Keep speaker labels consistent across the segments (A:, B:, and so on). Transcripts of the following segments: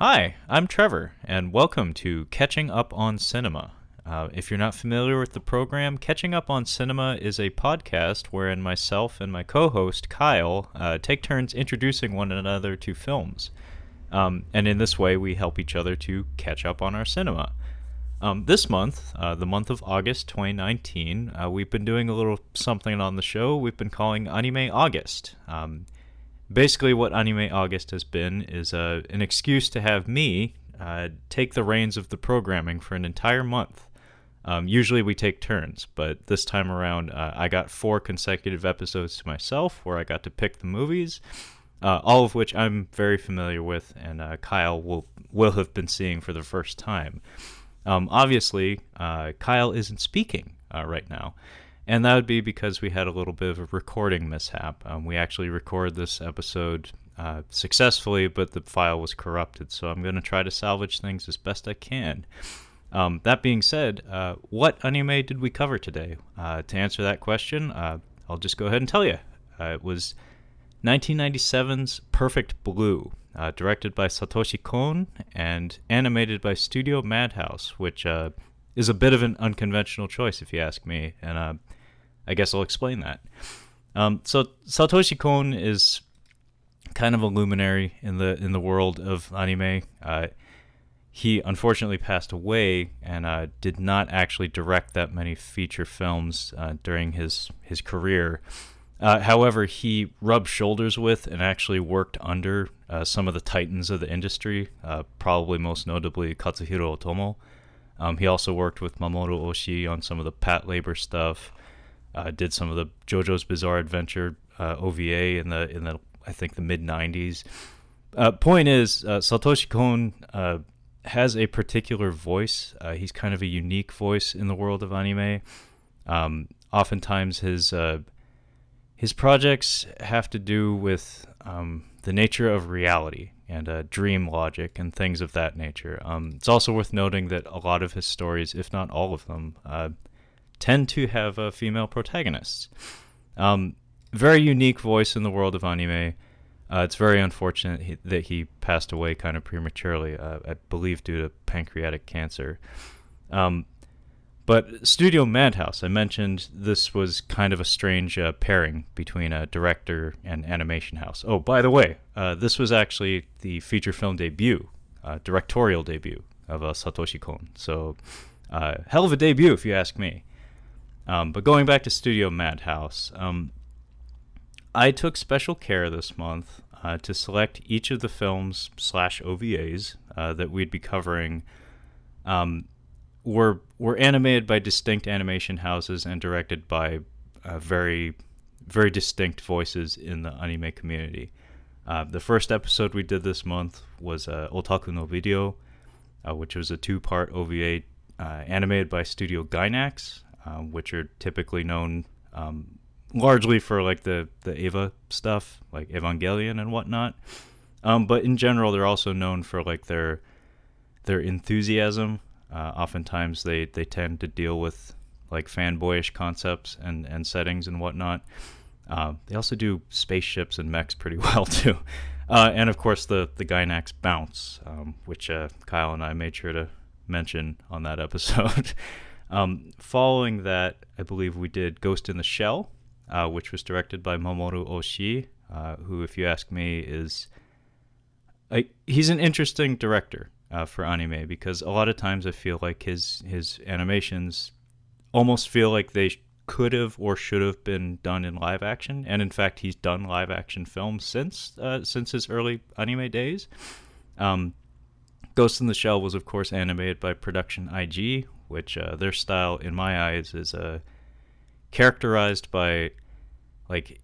A: Hi, I'm Trevor, and welcome to Catching Up on Cinema. If you're not familiar with the program, Catching Up on Cinema is a podcast wherein myself and my co host, Kyle, take turns introducing one another to films. And in this way, we help each other to catch up on our cinema. This month, the month of August 2019, we've been doing a little something on the show we've been calling Anime August. Basically, what Anime August has been is an excuse to have me take the reins of the programming for an entire month. Usually we take turns, but this time around I got 4 consecutive episodes to myself where I got to pick the movies, all of which I'm very familiar with, and Kyle will have been seeing for the first time. Obviously, Kyle isn't speaking right now. And that would be because we had a little bit of a recording mishap. We actually recorded this episode successfully, but the file was corrupted. So I'm going to try to salvage things as best I can. That being said, what anime did we cover today? To answer that question, I'll just go ahead and tell you. It was 1997's Perfect Blue, directed by Satoshi Kon and animated by Studio Madhouse, which is a bit of an unconventional choice if you ask me. And I guess I'll explain that. So Satoshi Kon is kind of a luminary in the world of anime. He unfortunately passed away and did not actually direct that many feature films during his career. However, he rubbed shoulders with and actually worked under some of the titans of the industry, probably most notably Katsuhiro Otomo. He also worked with Mamoru Oshii on some of the Patlabor stuff. Did some of the JoJo's Bizarre Adventure OVA in the I think the mid '90s. Point is, Satoshi Kon has a particular voice. He's kind of a unique voice in the world of anime. Oftentimes, his projects have to do with the nature of reality and dream logic and things of that nature. It's also worth noting that a lot of his stories, if not all of them, tend to have female protagonists. Very unique voice in the world of anime. It's very unfortunate that he passed away kind of prematurely, I believe due to pancreatic cancer. But Studio Madhouse, I mentioned this was kind of a strange pairing between a director and animation house. Oh, by the way, this was actually the feature film debut, directorial debut of Satoshi Kon. So, hell of a debut if you ask me. But going back to Studio Madhouse, I took special care this month to select each of the films / OVAs that we'd be covering were animated by distinct animation houses and directed by very, very distinct voices in the anime community. The first episode we did this month was Otaku no Video, which was a 2-part OVA animated by Studio Gainax, which are typically known largely for like the Eva stuff, like Evangelion and whatnot. But in general, they're also known for like their enthusiasm. Oftentimes, they tend to deal with like fanboyish concepts and settings and whatnot. They also do spaceships and mechs pretty well too. And of course, the Gainax bounce, which Kyle and I made sure to mention on that episode. Following that, I believe we did Ghost in the Shell, which was directed by Mamoru Oshii, who, if you ask me, he's an interesting director for anime, because a lot of times I feel like his animations almost feel like they could have or should have been done in live action, and in fact he's done live action films since his early anime days. Ghost in the Shell was of course animated by Production IG, which their style in my eyes is characterized by like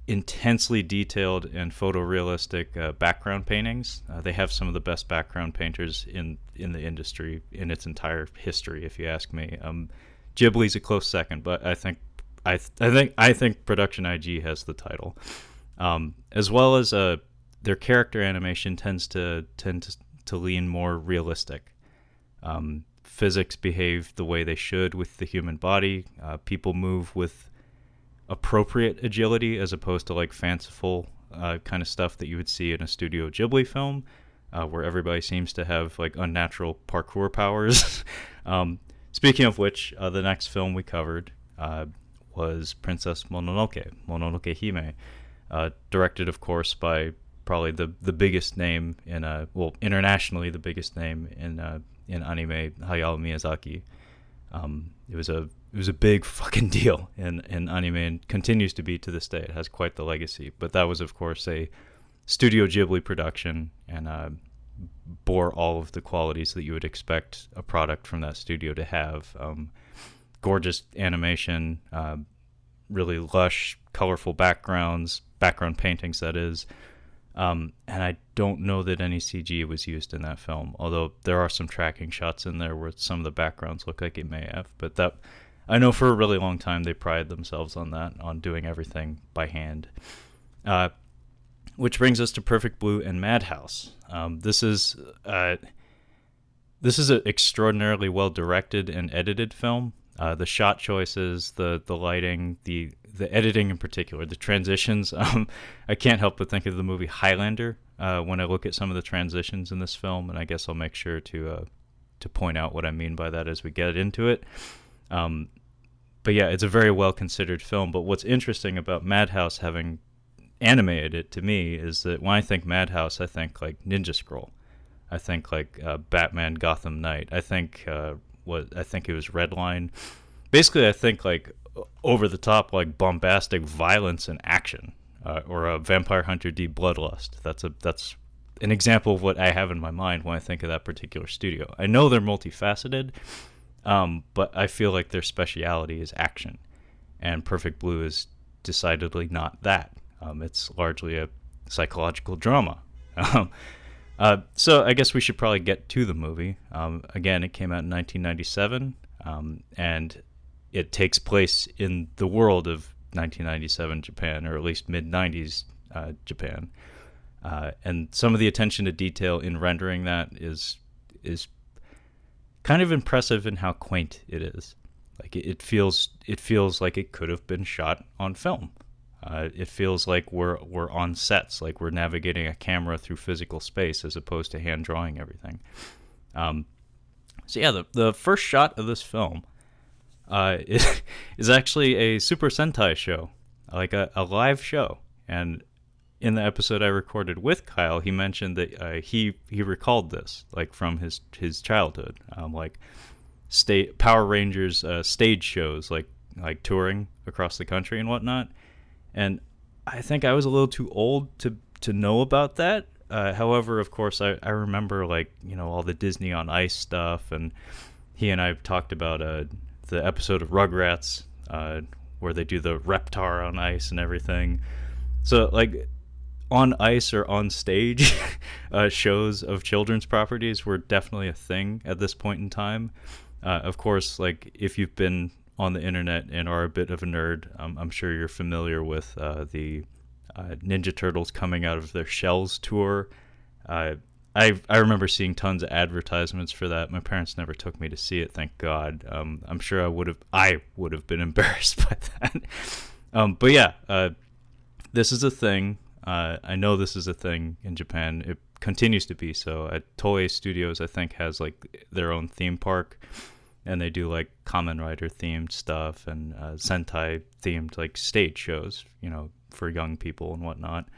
A: intensely detailed and photorealistic background paintings. They have some of the best background painters in the industry in its entire history, if you ask me. Ghibli's a close second, but I think Production IG has the title. As well as their character animation tends to lean more realistic. Physics behave the way they should with the human body. People move with appropriate agility as opposed to like fanciful kind of stuff that you would see in a Studio Ghibli film. where everybody seems to have like unnatural parkour powers. um, Speaking of which, the next film we covered was Princess Mononoke Hime, directed, of course, by probably the biggest name in internationally the biggest name in anime, Hayao Miyazaki. It was a big fucking deal in anime and continues to be to this day. It has quite the legacy. But that was, of course, a Studio Ghibli production and bore all of the qualities that you would expect a product from that studio to have. Gorgeous animation, really lush, colorful background paintings, that is. And I don't know that any CG was used in that film, although there are some tracking shots in there where some of the backgrounds look like it may have. But that, I know for a really long time they prided themselves on that, on doing everything by hand. Which brings us to Perfect Blue and Madhouse. This is an extraordinarily well directed and edited film. The shot choices, the lighting, the editing in particular, the transitions. I can't help but think of the movie Highlander when I look at some of the transitions in this film, and I guess I'll make sure to point out what I mean by that as we get into it. But yeah, it's a very well considered film. But what's interesting about Madhouse having animated it to me is that when I think Madhouse, I think like Ninja Scroll. I think like Batman Gotham Knight. I think it was Redline. Basically, I think like over the top, like bombastic violence and action, or a Vampire Hunter D Bloodlust. That's an example of what I have in my mind when I think of that particular studio. I know they're multifaceted, but I feel like their speciality is action, and Perfect Blue is decidedly not that. It's largely a psychological drama. So I guess we should probably get to the movie. Again, it came out in 1997, and it takes place in the world of 1997 Japan, or at least mid-90s Japan. And some of the attention to detail in rendering that is kind of impressive in how quaint it is. Like it feels like it could have been shot on film. It feels like we're on sets, like we're navigating a camera through physical space as opposed to hand drawing everything. So yeah, the first shot of this film is actually a Super Sentai show, like a live show. And in the episode I recorded with Kyle, he mentioned that he recalled this like from his childhood, like Power Rangers stage shows, like touring across the country and whatnot. And I think I was a little too old to know about that. However, of course, I remember like, all the Disney on Ice stuff, and he and I talked about the episode of Rugrats where they do the Reptar on ice and everything. So like on ice or on stage shows of children's properties were definitely a thing at this point in time. Of course, like if you've been on the internet and are a bit of a nerd, I'm sure you're familiar with the Ninja Turtles coming out of their shells tour. I remember seeing tons of advertisements for that. My parents never took me to see it, thank God. I'm sure I would have been embarrassed by that. But yeah, this is a thing. I know this is a thing in Japan. It continues to be so. Toei Studios, I think, has like their own theme park, and they do like Kamen Rider themed stuff and Sentai themed like stage shows, for young people and whatnot.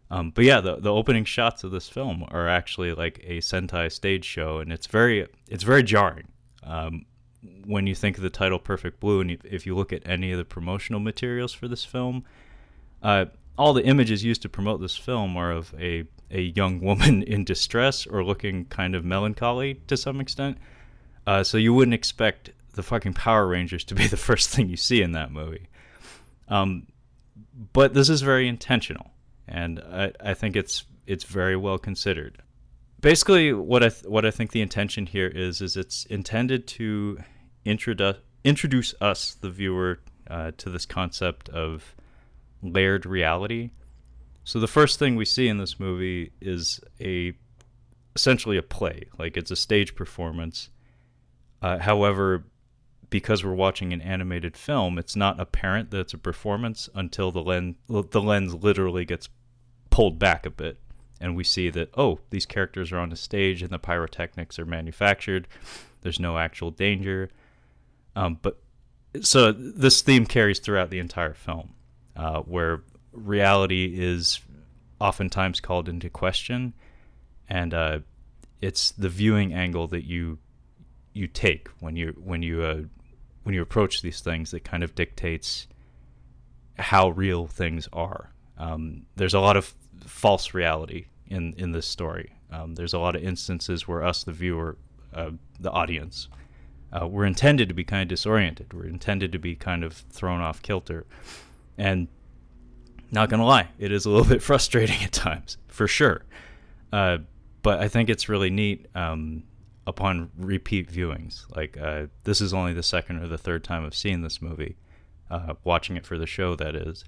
A: But yeah, the opening shots of this film are actually like a Sentai stage show, and it's very jarring. When you think of the title Perfect Blue, and if you look at any of the promotional materials for this film, all the images used to promote this film are of a young woman in distress or looking kind of melancholy to some extent. So you wouldn't expect the fucking Power Rangers to be the first thing you see in that movie. But this is very intentional, and I think it's very well considered. Basically, what I think the intention here is it's intended to introduce us, the viewer, to this concept of layered reality. So the first thing we see in this movie is essentially a play, like it's a stage performance. However, because we're watching an animated film, it's not apparent that it's a performance until the lens literally gets pulled back a bit, and we see that, oh, these characters are on a stage and the pyrotechnics are manufactured. There's no actual danger. But so this theme carries throughout the entire film, where reality is oftentimes called into question, and it's the viewing angle that you take when you approach these things that kind of dictates how real things are. There's a lot of false reality in this story. There's a lot of instances where us, the viewer, the audience, we're intended to be kind of disoriented. We're intended to be kind of thrown off kilter. And not going to lie, it is a little bit frustrating at times, for sure. But I think it's really neat upon repeat viewings. Like, this is only the second or the third time I've seen this movie, watching it for the show, that is.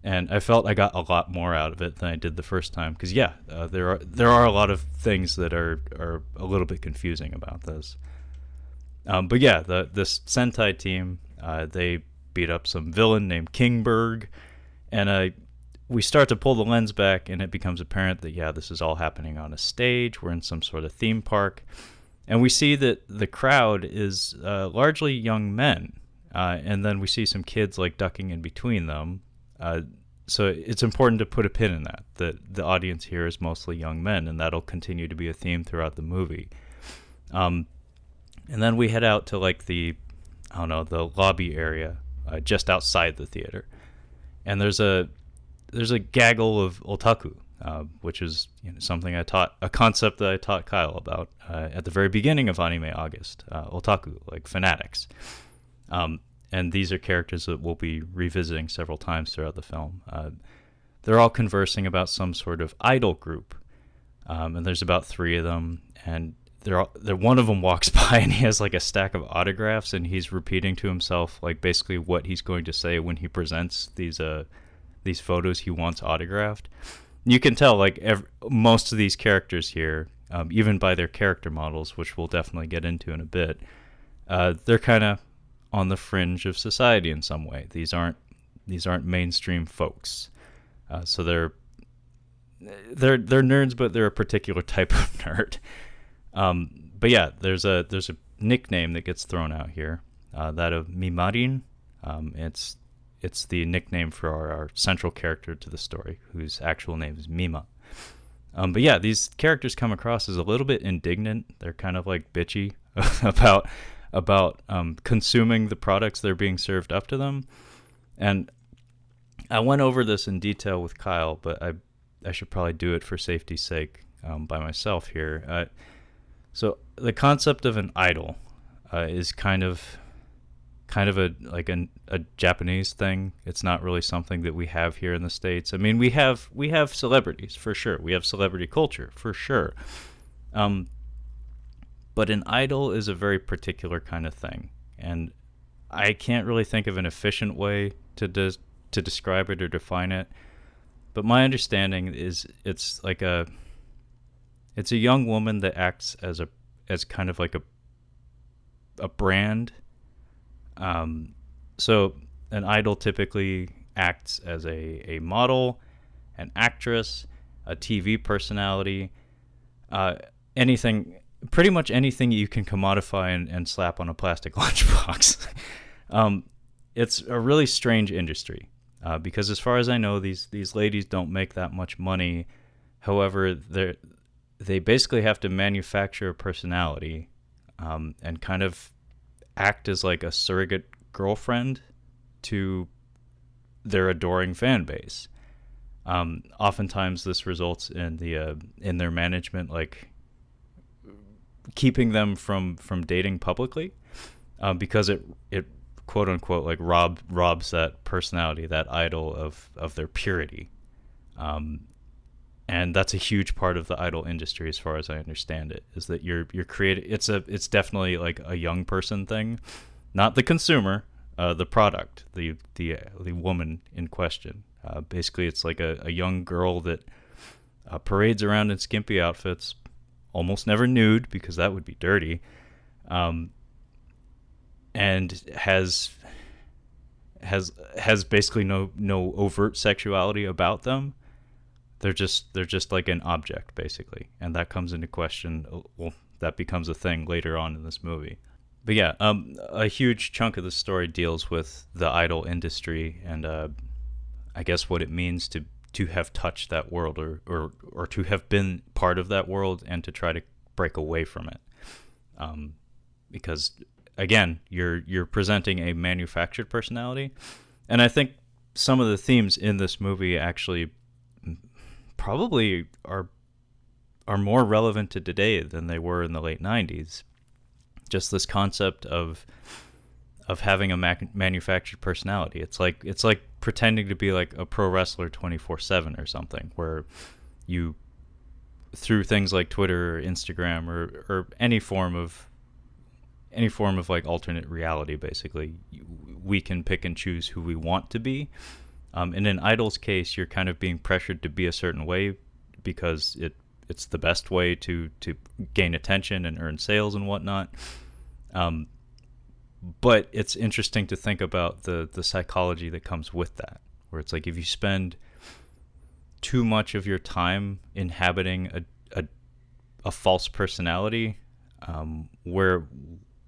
A: And I felt I got a lot more out of it than I did the first time. Because, there are a lot of things that are a little bit confusing about this. But yeah, this Sentai team, they beat up some villain named Kingberg, and we start to pull the lens back, and it becomes apparent that, yeah, this is all happening on a stage. We're in some sort of theme park, and we see that the crowd is largely young men, and then we see some kids like ducking in between them. So it's important to put a pin in that the audience here is mostly young men, and that'll continue to be a theme throughout the movie. And then we head out to like the lobby area just outside the theater, and there's a gaggle of otaku, which is something a concept that I taught Kyle about at the very beginning of Anime August. Otaku, like fanatics, and these are characters that we'll be revisiting several times throughout the film. They're all conversing about some sort of idol group, and there's about 3 of them, and one of them walks by and he has like a stack of autographs, and he's repeating to himself like basically what he's going to say when he presents these photos he wants autographed. You can tell like most of these characters here, even by their character models, which we'll definitely get into in a bit, they're kind of on the fringe of society in some way. These aren't mainstream folks, so they're nerds, but they're a particular type of nerd. But yeah, there's a nickname that gets thrown out here, that of Mimarin. It's the nickname for our central character to the story, whose actual name is Mima. But yeah, these characters come across as a little bit indignant. They're kind of like bitchy about consuming the products that are being served up to them. And I went over this in detail with Kyle, but I should probably do it for safety's sake by myself here. So the concept of an idol is kind of a Japanese thing. It's not really something that we have here in the States. I mean, we have celebrities for sure. We have celebrity culture for sure. But an idol is a very particular kind of thing, and I can't really think of an efficient way to describe it or define it. But my understanding is it's a young woman that acts as kind of like a brand. So an idol typically acts as a model, an actress, a TV personality, pretty much anything you can commodify and slap on a plastic lunchbox. It's a really strange industry, because as far as I know, these ladies don't make that much money. However, they basically have to manufacture a personality, and kind of act as like a surrogate girlfriend to their adoring fan base. Oftentimes this results in their management like keeping them from dating publicly, because it quote unquote like robs that personality, that idol, of their purity. And that's a huge part of the idol industry, as far as I understand it, is that you're creating. It's definitely like a young person thing, not the consumer, the product, the woman in question. Basically, it's like a young girl that parades around in skimpy outfits, almost never nude because that would be dirty, and has basically no overt sexuality about them. they're just like an object basically, and that comes into question. Well, that becomes a thing later on in this movie. But yeah, a huge chunk of the story deals with the idol industry and I guess what it means to have touched that world or to have been part of that world and to try to break away from it. Because again, you're presenting a manufactured personality, and I think some of the themes in this movie actually probably are more relevant to today than they were in the late 90s. Just this concept of having a manufactured personality. It's like pretending to be like a pro wrestler 24/7 or something, where you through things like Twitter or Instagram or any form of like alternate reality, basically, we can pick and choose who we want to be. In an idol's case, you're kind of being pressured to be a certain way because it's the best way to gain attention and earn sales and whatnot. But it's interesting to think about the psychology that comes with that, where it's like if you spend too much of your time inhabiting a false personality, where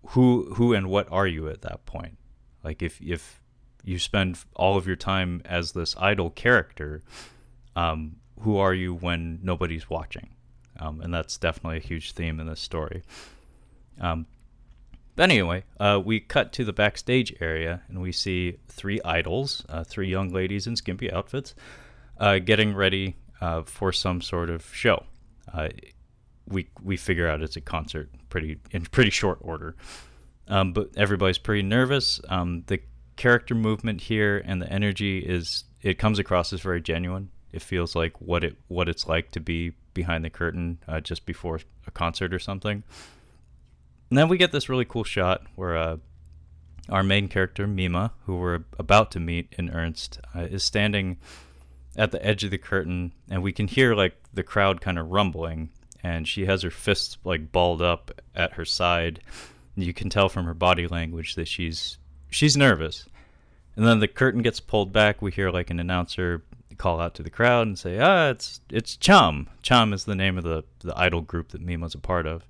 A: who and what are you at that point? Like if you spend all of your time as this idol character, who are you when nobody's watching? And that's definitely a huge theme in this story. But anyway, we cut to the backstage area, and we see three idols, three young ladies in skimpy outfits, getting ready for some sort of show. We figure out it's a concert in pretty short order, but everybody's pretty nervous. The character movement here and the energy it comes across as very genuine. It feels like what it's like to be behind the curtain just before a concert or something. And then we get this really cool shot where our main character, Mima, who we're about to meet in earnest, is standing at the edge of the curtain, and we can hear like the crowd kind of rumbling, and she has her fists like balled up at her side. You can tell from her body language that she's nervous. And then the curtain gets pulled back. We hear like an announcer call out to the crowd and say, it's Chum. Chum is the name of the idol group that Mima's a part of.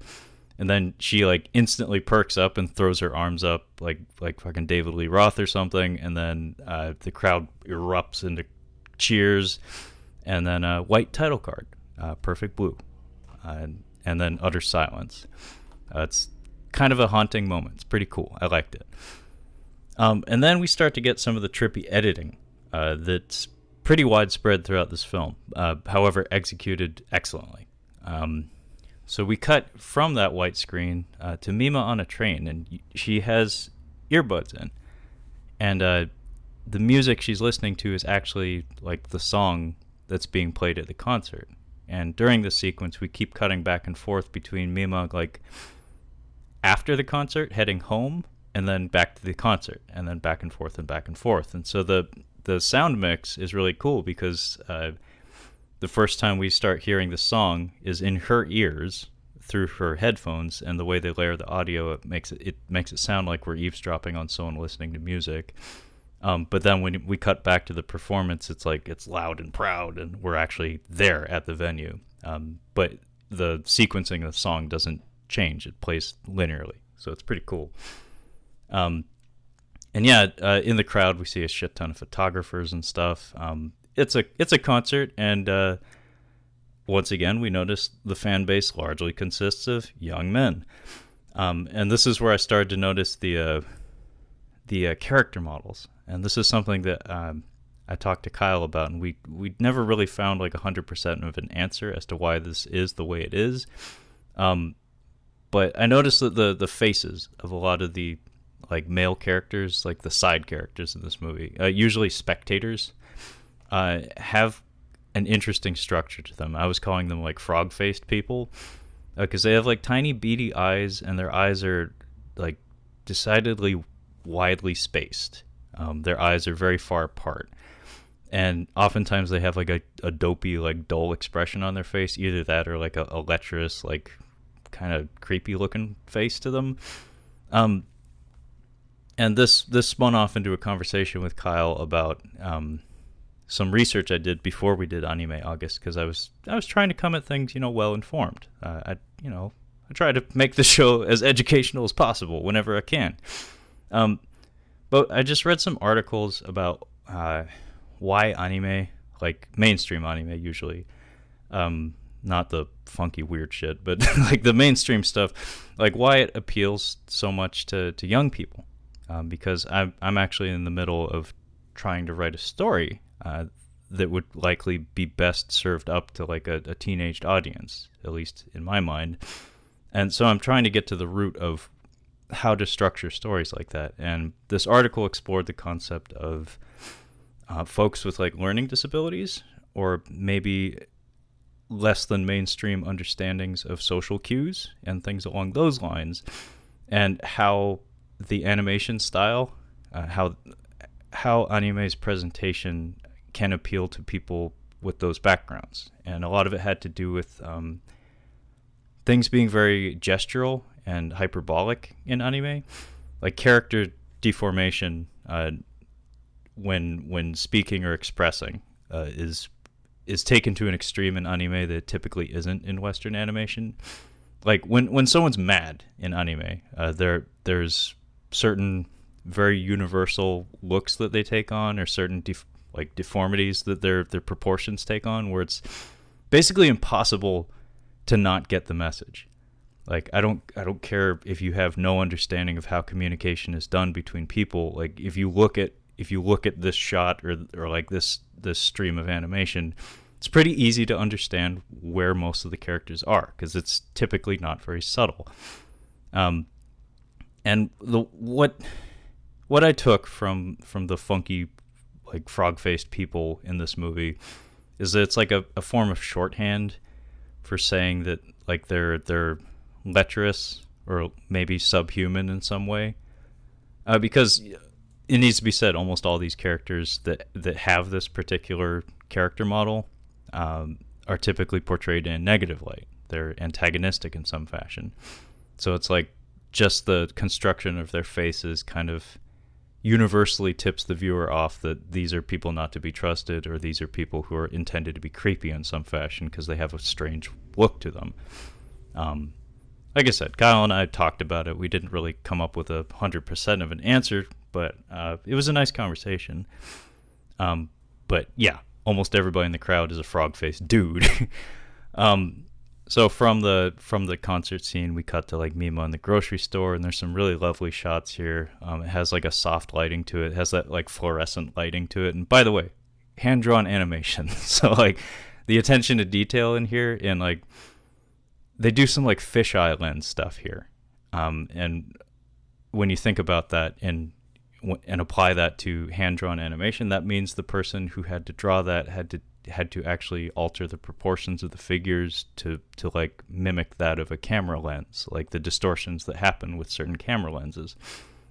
A: And then she like instantly perks up and throws her arms up like fucking David Lee Roth or something. And then the crowd erupts into cheers. And then a white title card, perfect blue. And then utter silence. It's kind of a haunting moment. It's pretty cool. I liked it. And then we start to get some of the trippy editing that's pretty widespread throughout this film, however executed excellently. So we cut from that white screen to Mima on a train, and she has earbuds in. And the music she's listening to is actually like the song that's being played at the concert. And during this sequence, we keep cutting back and forth between Mima, like, after the concert, heading home, and then back to the concert, and then back and forth and back and forth. And so the sound mix is really cool because the first time we start hearing the song is in her ears through her headphones, and the way they layer the audio, it makes it sound like we're eavesdropping on someone listening to music. But then when we cut back to the performance, it's like it's loud and proud, and we're actually there at the venue. But the sequencing of the song doesn't change; it plays linearly, so it's pretty cool. And yeah, in the crowd we see a shit ton of photographers and stuff. It's a concert, and once again we notice the fan base largely consists of young men. And this is where I started to notice the character models, and this is something that I talked to Kyle about, and we never really found like 100% of an answer as to why this is the way it is. But I noticed that the faces of a lot of the like male characters, like the side characters in this movie, usually spectators, have an interesting structure to them. I was calling them like frog-faced people because they have like tiny beady eyes, and their eyes are like decidedly widely spaced. Their eyes are very far apart, and oftentimes they have like a dopey, like dull expression on their face. Either that or like a lecherous, like kind of creepy looking face to them. And this spun off into a conversation with Kyle about some research I did before we did Anime August, because I was trying to come at things, well informed. I try to make the show as educational as possible whenever I can. Um, but I just read some articles about why anime, like mainstream anime usually, not the funky weird shit, but like the mainstream stuff, like why it appeals so much to young people. Because I'm actually in the middle of trying to write a story that would likely be best served up to like a teenaged audience, at least in my mind. And so I'm trying to get to the root of how to structure stories like that. And this article explored the concept of folks with like learning disabilities, or maybe less than mainstream understandings of social cues and things along those lines, and how the animation style, how anime's presentation can appeal to people with those backgrounds. And a lot of it had to do with things being very gestural and hyperbolic in anime, like character deformation when speaking or expressing is taken to an extreme in anime that typically isn't in Western animation. Like when someone's mad in anime, there's certain very universal looks that they take on, or certain deformities that their proportions take on, where it's basically impossible to not get the message. Like I don't care if you have no understanding of how communication is done between people. Like if you look at this shot or like this stream of animation, it's pretty easy to understand where most of the characters are, because it's typically not very subtle. And what I took from the funky, like frog-faced people in this movie is that it's like a form of shorthand for saying that like they're lecherous or maybe subhuman in some way, because it needs to be said, almost all these characters that have this particular character model are typically portrayed in a negative light. They're antagonistic in some fashion. So it's like just the construction of their faces kind of universally tips the viewer off that these are people not to be trusted, or these are people who are intended to be creepy in some fashion because they have a strange look to them. Like I said, Kyle and I talked about it. We didn't really come up with 100% of an answer, but it was a nice conversation. But yeah, almost everybody in the crowd is a frog-faced dude. So from the concert scene, we cut to like Mima in the grocery store, and there's some really lovely shots here. It has like a soft lighting to it. It has that like fluorescent lighting to it. And by the way, hand-drawn animation. So like the attention to detail in here, and like they do some like fisheye lens stuff here. And when you think about that and apply that to hand-drawn animation, that means the person who had to draw that had to actually alter the proportions of the figures to like mimic that of a camera lens, like the distortions that happen with certain camera lenses.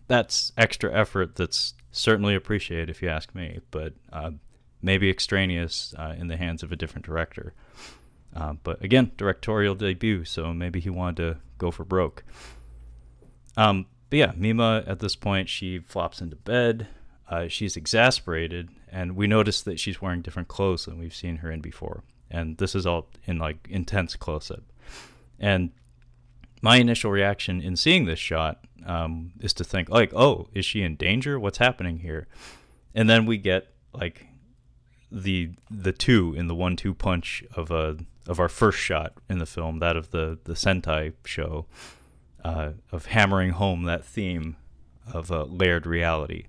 A: That's extra effort that's certainly appreciated if you ask me, but maybe extraneous in the hands of a different director. But again, directorial debut, so maybe he wanted to go for broke. But yeah, Mima at this point, she flops into bed. She's exasperated, and we notice that she's wearing different clothes than we've seen her in before. And this is all in like intense close-up. And my initial reaction in seeing this shot is to think like, oh, is she in danger? What's happening here? And then we get like the two in the 1-2 punch of our first shot in the film, that of the Sentai show, of hammering home that theme of layered reality.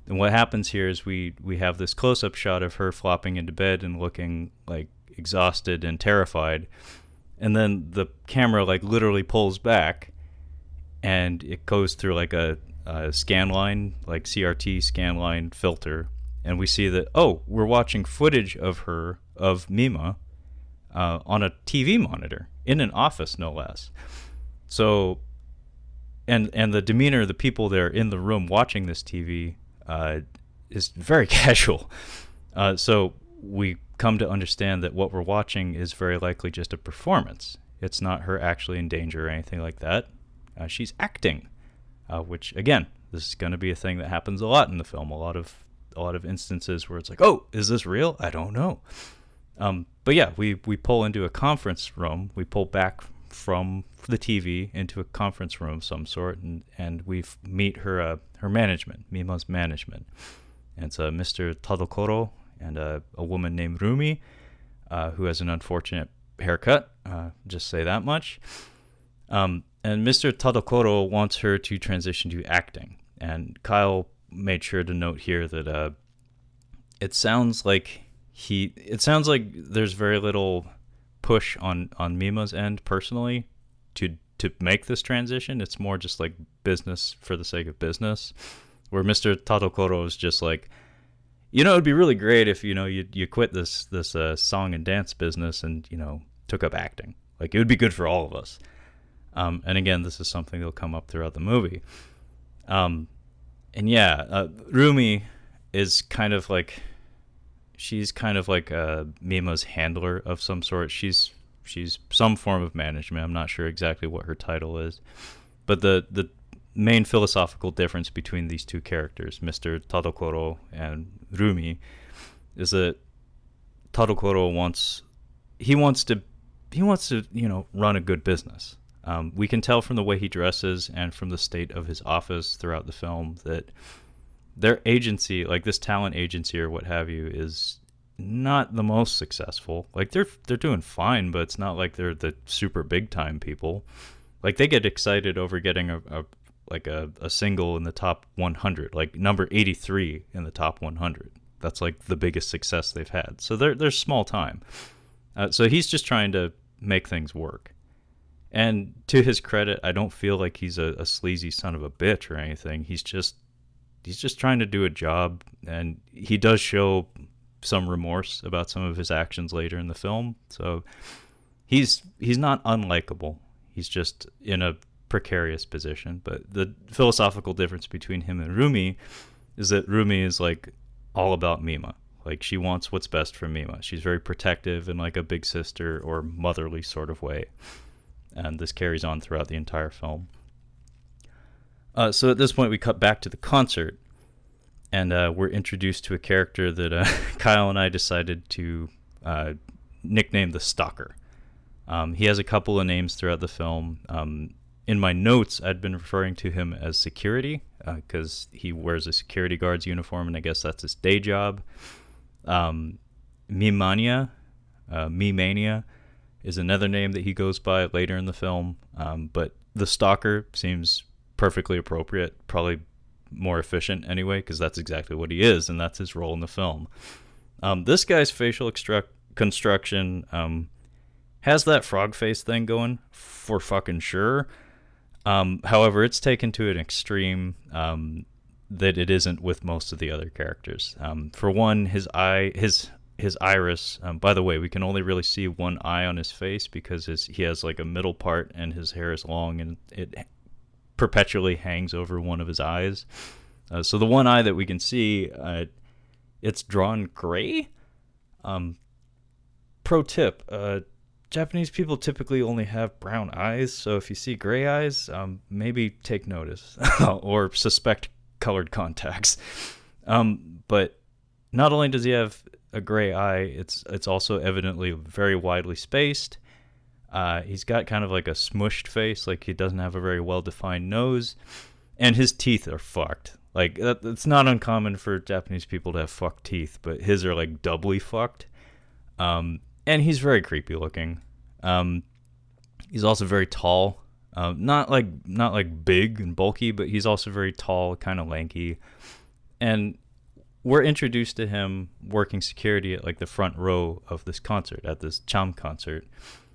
A: And what happens here is we have this close-up shot of her flopping into bed and looking like exhausted and terrified, and then the camera like literally pulls back, and it goes through like a scan line, like CRT scan line filter, and we see that, oh, we're watching footage of Mima on a TV monitor in an office, no less. So, and the demeanor of the people there in the room watching this TV is very casual. So we come to understand that what we're watching is very likely just a performance. It's not her actually in danger or anything like that. She's acting, which again, this is going to be a thing that happens a lot in the film. A lot a lot of instances where it's like, oh, is this real? I don't know. But yeah, we pull into a conference room. We pull back from the TV into a conference room of some sort, and we meet her management, Mima's management. And it's Mr. Tadokoro and a woman named Rumi, who has an unfortunate haircut. Just say that much. And Mr. Tadokoro wants her to transition to acting. And Kyle made sure to note here that it sounds like there's very little push on Mima's end personally to make this transition. It's more just like business for the sake of business, where Mr. Tadokoro is just like, it'd be really great if you quit this song and dance business and took up acting. Like, it would be good for all of us. And again, this is something that'll come up throughout the movie. Rumi is kind of like, she's kind of like Mima's handler of some sort. She's some form of management. I'm not sure exactly what her title is, but the main philosophical difference between these two characters, Mr. Tadokoro and Rumi, is that Tadokoro wants to run a good business. We can tell from the way he dresses and from the state of his office throughout the film that their agency, like this talent agency or what have you, is not the most successful. Like, they're doing fine, but it's not like they're the super big time people. Like, they get excited over getting a single in the top 100, like number 83 in the top 100. That's like the biggest success they've had. So they're small time. So he's just trying to make things work. And to his credit, I don't feel like he's a sleazy son of a bitch or anything. He's just trying to do a job, and he does show some remorse about some of his actions later in the film. So he's not unlikable. He's just in a precarious position. But the philosophical difference between him and Rumi is that Rumi is like all about Mima. Like, she wants what's best for Mima. She's very protective in like a big sister or motherly sort of way. And this carries on throughout the entire film. So at this point, we cut back to the concert, and we're introduced to a character that Kyle and I decided to nickname the Stalker. He has a couple of names throughout the film. In my notes, I'd been referring to him as security because he wears a security guard's uniform, and I guess that's his day job. Mimania is another name that he goes by later in the film, but the Stalker seems perfectly appropriate, probably more efficient anyway, because that's exactly what he is, and that's his role in the film. This guy's facial construction has that frog face thing going for fucking sure. However, it's taken to an extreme that it isn't with most of the other characters. For one, his iris, by the way, we can only really see one eye on his face because he has like a middle part and his hair is long and it perpetually hangs over one of his eyes. So the one eye that we can see, it's drawn gray. Pro tip, Japanese people typically only have brown eyes, so if you see gray eyes, maybe take notice or suspect colored contacts. But not only does he have a gray eye, it's also evidently very widely spaced. He's got kind of like a smushed face, like he doesn't have a very well-defined nose, and his teeth are fucked. Like, it's not uncommon for Japanese people to have fucked teeth, but his are like doubly fucked. And he's very creepy looking. He's also very tall, not like big and bulky, but he's also very tall, kind of lanky. And we're introduced to him working security at like the front row of this concert, at this Cham concert.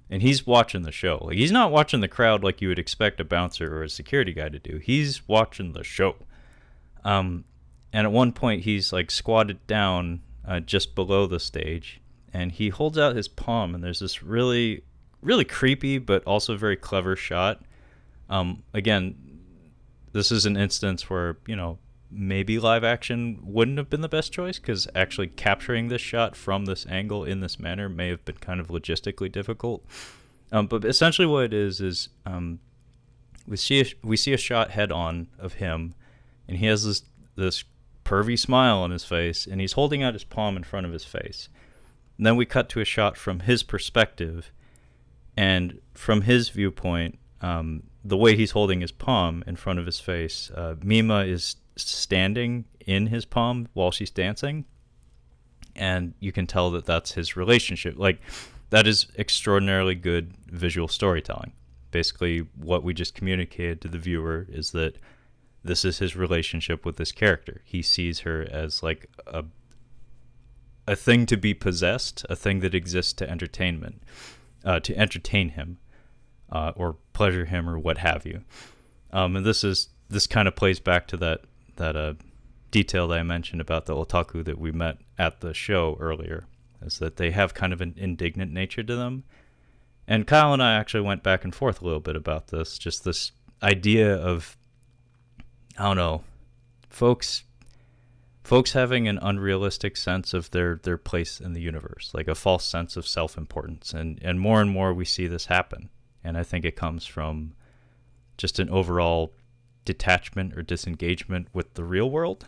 A: And he's watching the show. Like, he's not watching the crowd like you would expect a bouncer or a security guy to do. He's watching the show. And at one point, he's like squatted down just below the stage, and he holds out his palm, and there's this really, really creepy but also very clever shot. Again, this is an instance where, maybe live action wouldn't have been the best choice, because actually capturing this shot from this angle in this manner may have been kind of logistically difficult. But essentially what it is we see a shot head on of him, and he has this pervy smile on his face, and he's holding out his palm in front of his face. And then we cut to a shot from his perspective, and from his viewpoint, the way he's holding his palm in front of his face, Mima is standing in his palm while she's dancing, and you can tell that that's his relationship. Like, that is extraordinarily good visual storytelling. Basically, what we just communicated to the viewer is that this is his relationship with this character. He sees her as like a thing to be possessed, a thing that exists to entertainment, to entertain him, or pleasure him, or what have you. And this kind of plays back to that detail that I mentioned about the otaku that we met at the show earlier, is that they have kind of an indignant nature to them. And Kyle and I actually went back and forth a little bit about this, just this idea of, I don't know, folks having an unrealistic sense of their place in the universe, like a false sense of self-importance. And more we see this happen. And I think it comes from just an overall detachment or disengagement with the real world,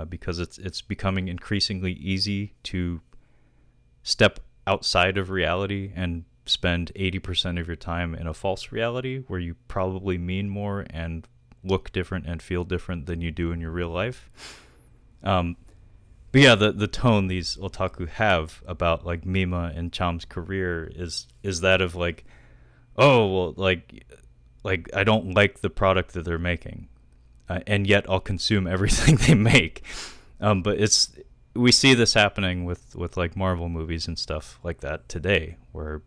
A: because it's becoming increasingly easy to step outside of reality and spend 80% of your time in a false reality where you probably mean more and look different and feel different than you do in your real life. But yeah, the tone these otaku have about like Mima and Cham's career is that of like, oh well, like I don't like the product that they're making, and yet I'll consume everything they make. But we see this happening with like Marvel movies and stuff like that today, where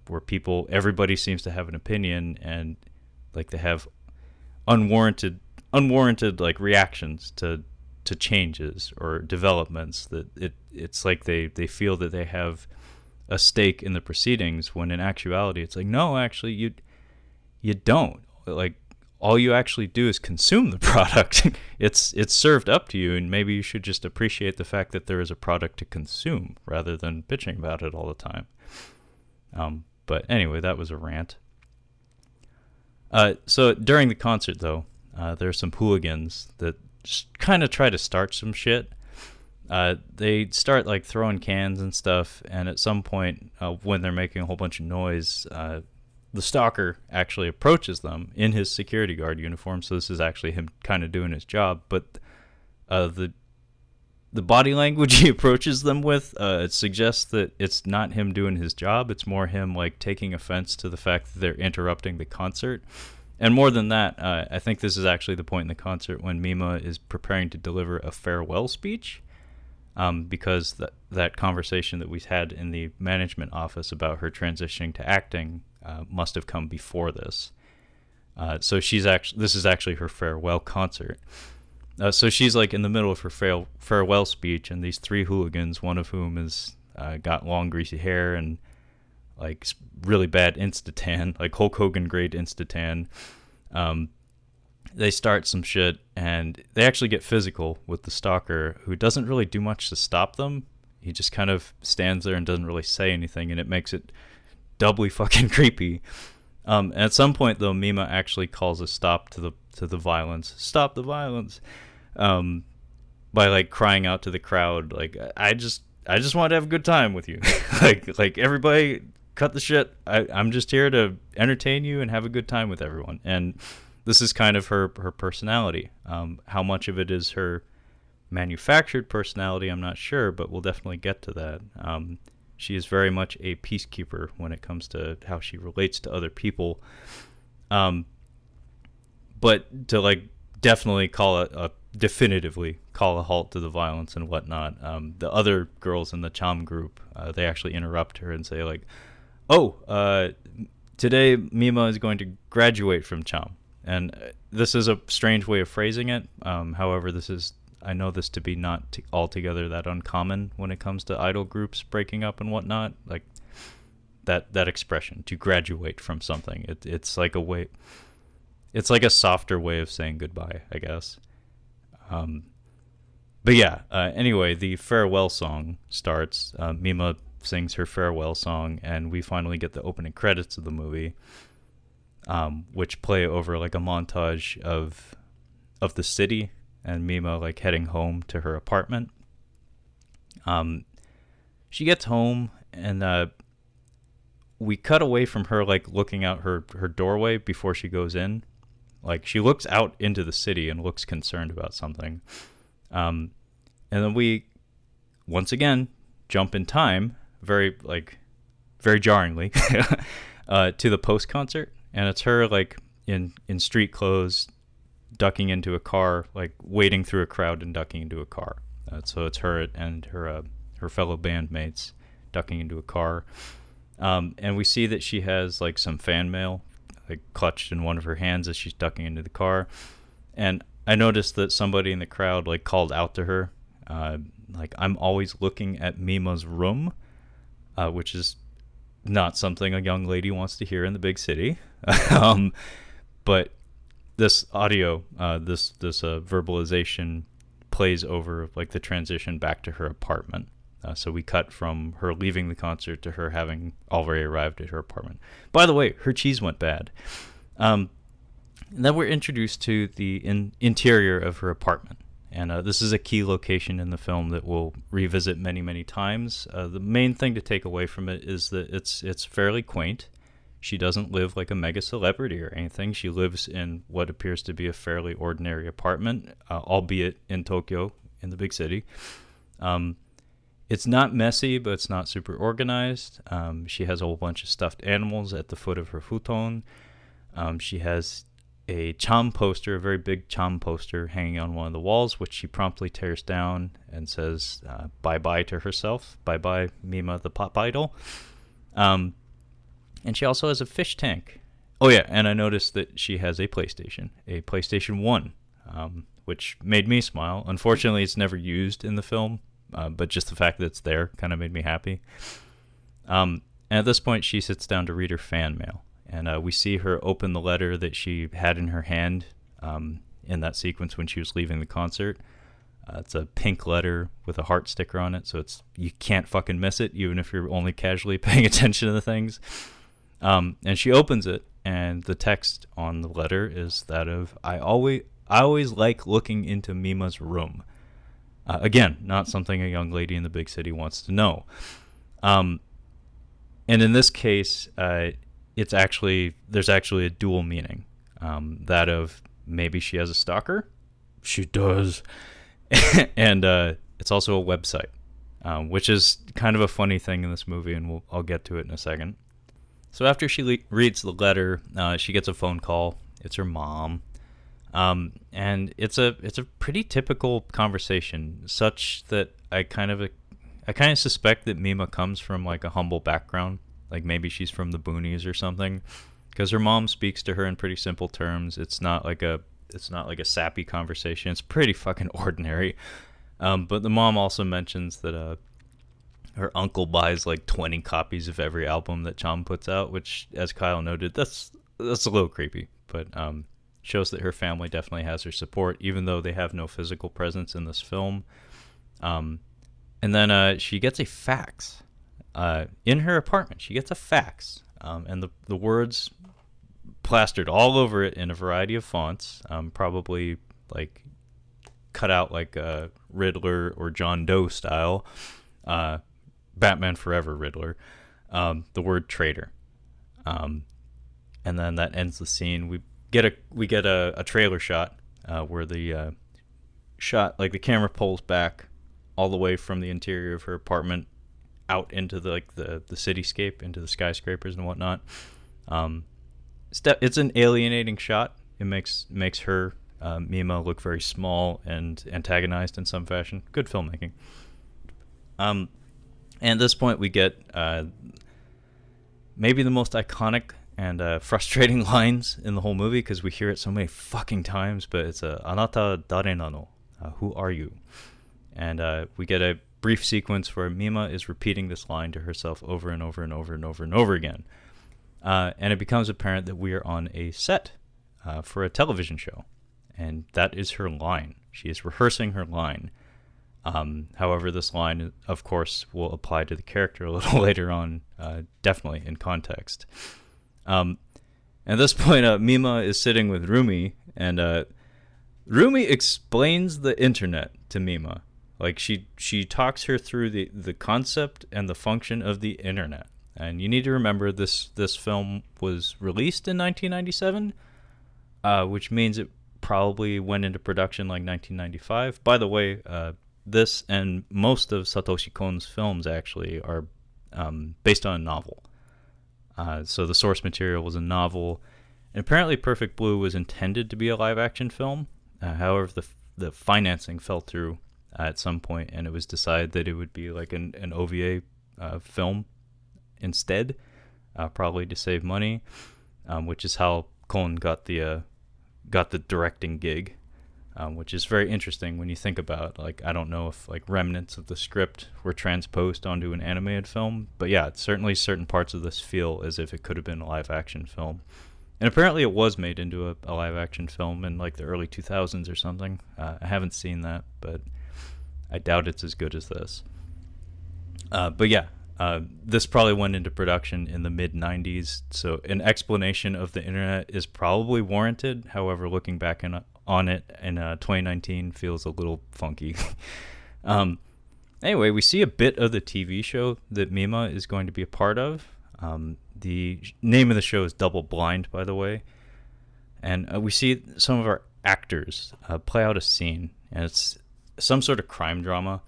A: everybody seems to have an opinion, and like they have unwarranted like reactions to changes or developments, that it's like they feel that they have a stake in the proceedings, when in actuality it's like, no, actually you don't. Like, all you actually do is consume the product. It's served up to you, and maybe you should just appreciate the fact that there is a product to consume rather than bitching about it all the time. But anyway, that was a rant. So during the concert, though, there are some hooligans that just kind of try to start some shit. They start like throwing cans and stuff, and at some point, when they're making a whole bunch of noise, the stalker actually approaches them in his security guard uniform. So this is actually him kind of doing his job. But the body language he approaches them with, it suggests that it's not him doing his job. It's more him like taking offense to the fact that they're interrupting the concert. And more than that, I think this is actually the point in the concert when Mima is preparing to deliver a farewell speech, because that conversation that we had in the management office about her transitioning to acting must have come before this. So this is actually her farewell concert. So she's like in the middle of her farewell speech, and these three hooligans, one of whom has got long greasy hair and like really bad insta-tan, like Hulk Hogan grade insta-tan. They start some shit, and they actually get physical with the stalker, who doesn't really do much to stop them. He just kind of stands there and doesn't really say anything, and it makes it doubly fucking creepy. And at some point, though, Mima actually calls a stop to the violence. Stop the violence. By like crying out to the crowd, like, I just want to have a good time with you. like everybody cut the shit. I'm just here to entertain you and have a good time with everyone. And this is kind of her personality. How much of it is her manufactured personality, I'm not sure, but we'll definitely get to that. She is very much a peacekeeper when it comes to how she relates to other people. But to like definitely definitively call a halt to the violence and whatnot. The other girls in the Cham group, they actually interrupt her and say like, oh, today Mima is going to graduate from Cham. And this is a strange way of phrasing it. However, I know this to be not altogether that uncommon when it comes to idol groups breaking up and whatnot. Like that expression, to graduate from something. It's like a way. It's like a softer way of saying goodbye, I guess. But yeah. Anyway, the farewell song starts. Mima sings her farewell song, and we finally get the opening credits of the movie, which play over like a montage of the city and Mima like heading home to her apartment. She gets home, and we cut away from her like looking out her doorway before she goes in. Like she looks out into the city and looks concerned about something. And then we once again jump in time, very jarringly, to the post concert, and it's her like in street clothes, ducking into a car, like wading through a crowd and ducking into a car. So it's her and her fellow bandmates ducking into a car. And we see that she has like some fan mail like clutched in one of her hands as she's ducking into the car. And I noticed that somebody in the crowd like called out to her, like, I'm always looking at Mima's room, which is not something a young lady wants to hear in the big city. But this audio, this verbalization plays over like the transition back to her apartment. So we cut from her leaving the concert to her having already arrived at her apartment. By the way, her cheese went bad. And then we're introduced to the interior of her apartment. And this is a key location in the film that we'll revisit many, many times. The main thing to take away from it is that it's fairly quaint. She doesn't live like a mega celebrity or anything. She lives in what appears to be a fairly ordinary apartment, albeit in Tokyo, in the big city. It's not messy, but it's not super organized. She has a whole bunch of stuffed animals at the foot of her futon. She has a Cham poster, a very big Cham poster, hanging on one of the walls, which she promptly tears down and says bye-bye to herself. Bye-bye, Mima the pop idol. And she also has a fish tank. Oh yeah, and I noticed that she has a PlayStation 1, which made me smile. Unfortunately, it's never used in the film. But just the fact that it's there kind of made me happy. And at this point, she sits down to read her fan mail. And we see her open the letter that she had in her hand in that sequence when she was leaving the concert. It's a pink letter with a heart sticker on it, so you can't fucking miss it, even if you're only casually paying attention to the things. And she opens it, and the text on the letter is that of, I always like looking into Mima's room. Again, not something a young lady in the big city wants to know. And in this case, there's actually a dual meaning. That of maybe she has a stalker. She does. And it's also a website, which is kind of a funny thing in this movie, and I'll get to it in a second. So after she reads the letter, she gets a phone call. It's her mom. And it's a pretty typical conversation, such that I kind of suspect that Mima comes from like a humble background, like maybe she's from the boonies or something, because her mom speaks to her in pretty simple terms. It's not like a sappy conversation. It's pretty fucking ordinary. But the mom also mentions that her uncle buys like 20 copies of every album that Cham puts out, which, as Kyle noted, that's a little creepy, but shows that her family definitely has her support, even though they have no physical presence in this film. And then she gets a fax in her apartment. She gets a fax, and the words plastered all over it in a variety of fonts, probably like cut out like Riddler or John Doe style, Batman Forever Riddler, the word traitor. And then that ends the scene. We get a trailer shot where the shot, like the camera pulls back all the way from the interior of her apartment out into the cityscape, into the skyscrapers and whatnot. It's an alienating shot. It makes her Mima look very small and antagonized in some fashion. Good filmmaking. And at this point we get maybe the most iconic and frustrating lines in the whole movie, because we hear it so many fucking times, but it's Anata dare nano? Who are you? And we get a brief sequence where Mima is repeating this line to herself over and over and over and over and over again. And it becomes apparent that we are on a set for a television show. And that is her line. She is rehearsing her line. However, this line, of course, will apply to the character a little later on, definitely in context. At this point, Mima is sitting with Rumi, and Rumi explains the internet to Mima. Like she talks her through the concept and the function of the internet. And you need to remember this film was released in 1997, which means it probably went into production like 1995. By the way, this and most of Satoshi Kon's films actually are based on a novel. So the source material was a novel, and apparently Perfect Blue was intended to be a live-action film. However, the financing fell through at some point, and it was decided that it would be like an OVA film instead, probably to save money, which is how Kon got the directing gig, which is very interesting when you think about it. Like, I don't know if like remnants of the script were transposed onto an animated film, but yeah, certainly certain parts of this feel as if it could have been a live action film. And apparently it was made into a live action film in like the early 2000s or something. I haven't seen that, but I doubt it's as good as this. But yeah, this probably went into production in the mid 90s, so an explanation of the internet is probably warranted. However, looking back on it in 2019 feels a little funky. Anyway, we see a bit of the TV show that Mima is going to be a part of. The name of the show is Double Blind, by the way. And we see some of our actors play out a scene, and it's some sort of crime drama.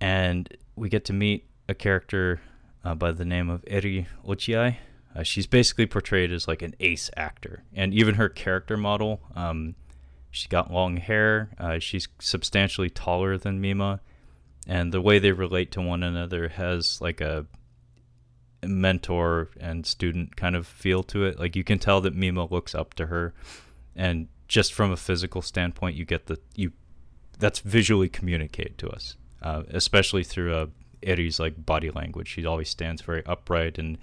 A: And we get to meet a character by the name of Eri Ochiai. She's basically portrayed as like an ace actor. And even her character model, she's got long hair. She's substantially taller than Mima. And the way they relate to one another has like a mentor and student kind of feel to it. Like you can tell that Mima looks up to her, and just from a physical standpoint, you get that's visually communicated to us, especially through Eri's like body language. She always stands very upright and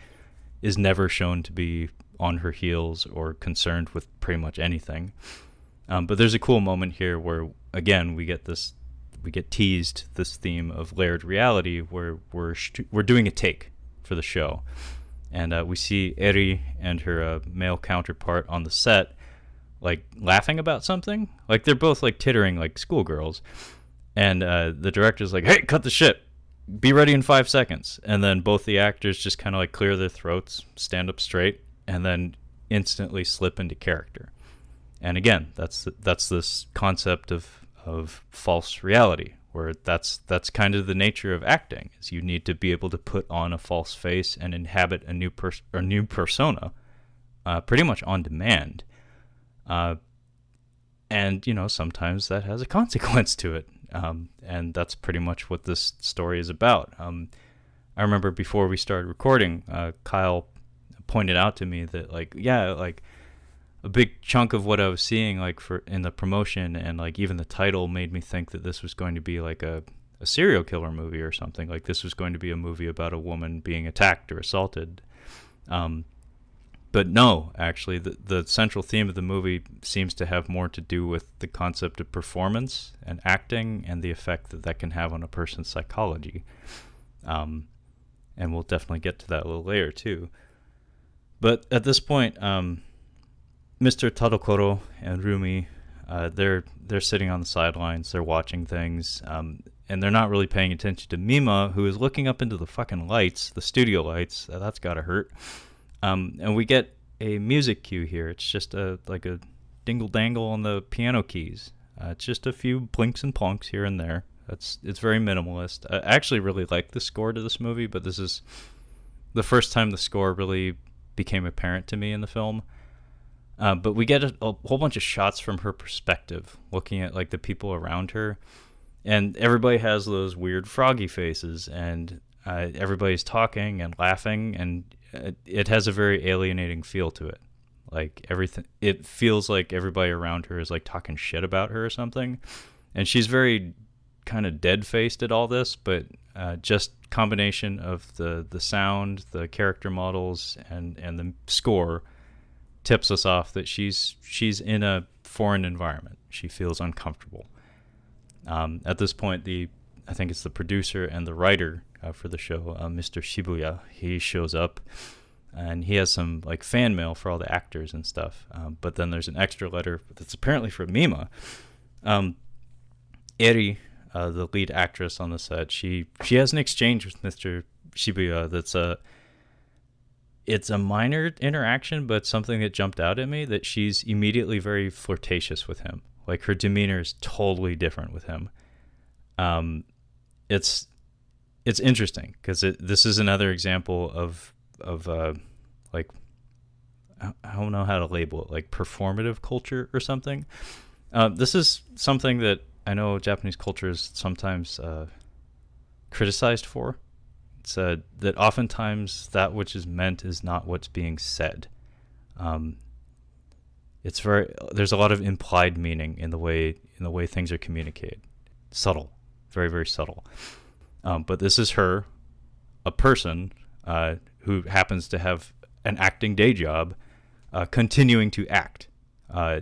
A: is never shown to be on her heels or concerned with pretty much anything. But there's a cool moment here where again we get teased this theme of layered reality, where we're doing a take for the show, and we see Eri and her male counterpart on the set like laughing about something. Like they're both like tittering like schoolgirls, and the director's like, hey, cut the shit, be ready in 5 seconds. And then both the actors just kind of like clear their throats, stand up straight, and then instantly slip into character. And again, that's this concept of false reality, where that's kind of the nature of acting, is you need to be able to put on a false face and inhabit a new persona pretty much on demand. And you know, sometimes that has a consequence to it, and that's pretty much what this story is about. I remember before we started recording, Kyle pointed out to me that like a big chunk of what I was seeing like in the promotion and like even the title made me think that this was going to be like a serial killer movie or something. Like this was going to be a movie about a woman being attacked or assaulted. But no, actually, the central theme of the movie seems to have more to do with the concept of performance and acting and the effect that can have on a person's psychology. And we'll definitely get to that a little later too. But at this point, Mr. Tadokoro and Rumi, they're sitting on the sidelines, they're watching things, and they're not really paying attention to Mima, who is looking up into the fucking lights, the studio lights. That's gotta hurt. And we get a music cue here. It's just like a dingle dangle on the piano keys. It's just a few blinks and plonks here and there. It's very minimalist. I actually really like the score to this movie, but this is the first time the score really became apparent to me in the film. But we get a whole bunch of shots from her perspective, looking at like the people around her, and everybody has those weird froggy faces, and everybody's talking and laughing, and it has a very alienating feel to it. Like everything, it feels like everybody around her is like talking shit about her or something, and she's very kind of dead-faced at all this. But just combination of the sound, the character models, and the score tips us off that she's in a foreign environment. She feels uncomfortable. At this point, I think it's the producer and the writer for the show, Mr. Shibuya, he shows up, and he has some like fan mail for all the actors and stuff. But then there's an extra letter that's apparently from Mima. Eri, the lead actress on the set, she has an exchange with Mr. Shibuya that's it's a minor interaction, but something that jumped out at me, that she's immediately very flirtatious with him. Like her demeanor is totally different with him. It's interesting because this is another example of like, I don't know how to label it, like performative culture or something. This is something that I know Japanese culture is sometimes criticized for. It's that oftentimes that which is meant is not what's being said. There's a lot of implied meaning in the way things are communicated. Subtle, very, very subtle. But this is her, a person who happens to have an acting day job, continuing to act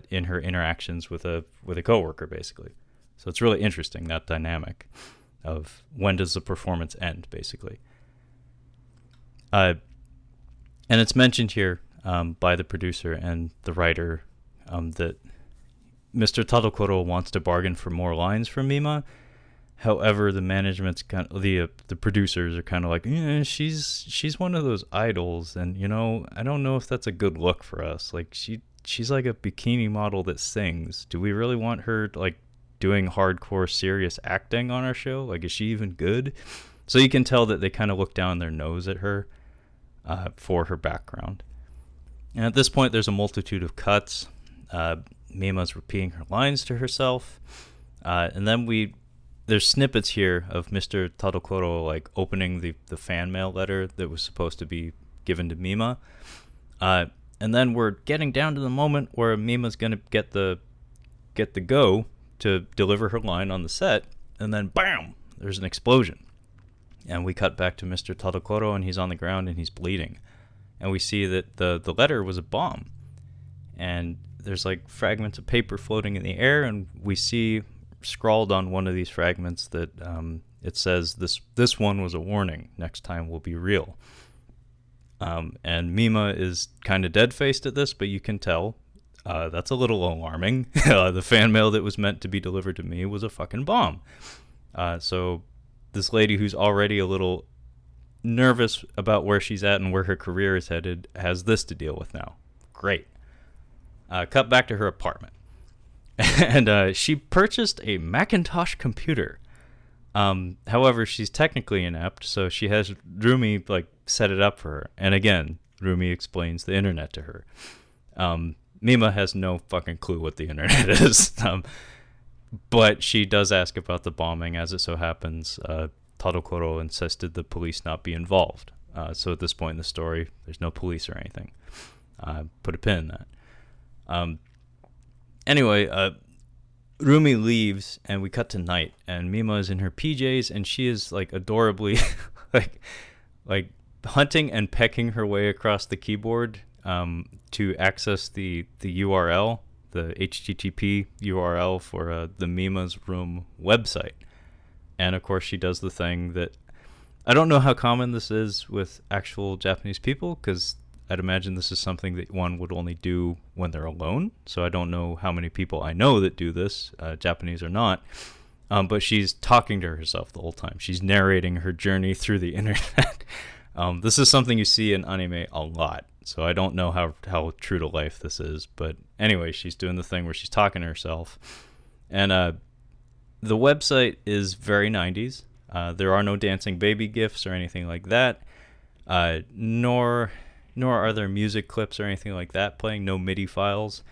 A: in her interactions with a coworker, basically. So it's really interesting, that dynamic of when does the performance end, basically. And it's mentioned here by the producer and the writer that Mr. Tadokoro wants to bargain for more lines from Mima. However, the management's kind of, the producers are kind of like, she's one of those idols, and I don't know if that's a good look for us. Like she's like a bikini model that sings. Do we really want her like doing hardcore serious acting on our show? Like, is she even good? So you can tell that they kind of look down their nose at her for her background. And at this point, there's a multitude of cuts. Mima's repeating her lines to herself, and then there's snippets here of Mr. Tadokoro like opening the fan mail letter that was supposed to be given to Mima, and then we're getting down to the moment where Mima's gonna get the go to deliver her line on the set, and then bam, there's an explosion, and we cut back to Mr. Tadokoro, and he's on the ground and he's bleeding, and we see that the letter was a bomb, and there's like fragments of paper floating in the air, and we see scrawled on one of these fragments that it says this one was a warning, next time will be real. And Mima is kind of dead-faced at this, but you can tell that's a little alarming. The fan mail that was meant to be delivered to me was a fucking bomb. So this lady, who's already a little nervous about where she's at and where her career is headed, has this to deal with now. Great. Cut back to her apartment. And she purchased a Macintosh computer. However, she's technically inept, so she has Rumi like set it up for her. And again, Rumi explains the internet to her. Mima has no fucking clue what the internet is. But she does ask about the bombing. As it so happens, Tadokoro insisted the police not be involved. So at this point in the story, there's no police or anything. Put a pin in that. Anyway, Rumi leaves, and we cut to night, and Mima is in her PJs, and she is like adorably like hunting and pecking her way across the keyboard to access the URL, the HTTP URL for the Mima's Room website. And of course, she does the thing that I don't know how common this is with actual Japanese people, because I'd imagine this is something that one would only do when they're alone. So I don't know how many people I know that do this, Japanese or not. But she's talking to herself the whole time. She's narrating her journey through the internet. This is something you see in anime a lot. So I don't know how true to life this is. But anyway, she's doing the thing where she's talking to herself. And the website is very 90s. There are no dancing baby gifs or anything like that. Nor are there music clips or anything like that playing, no MIDI files.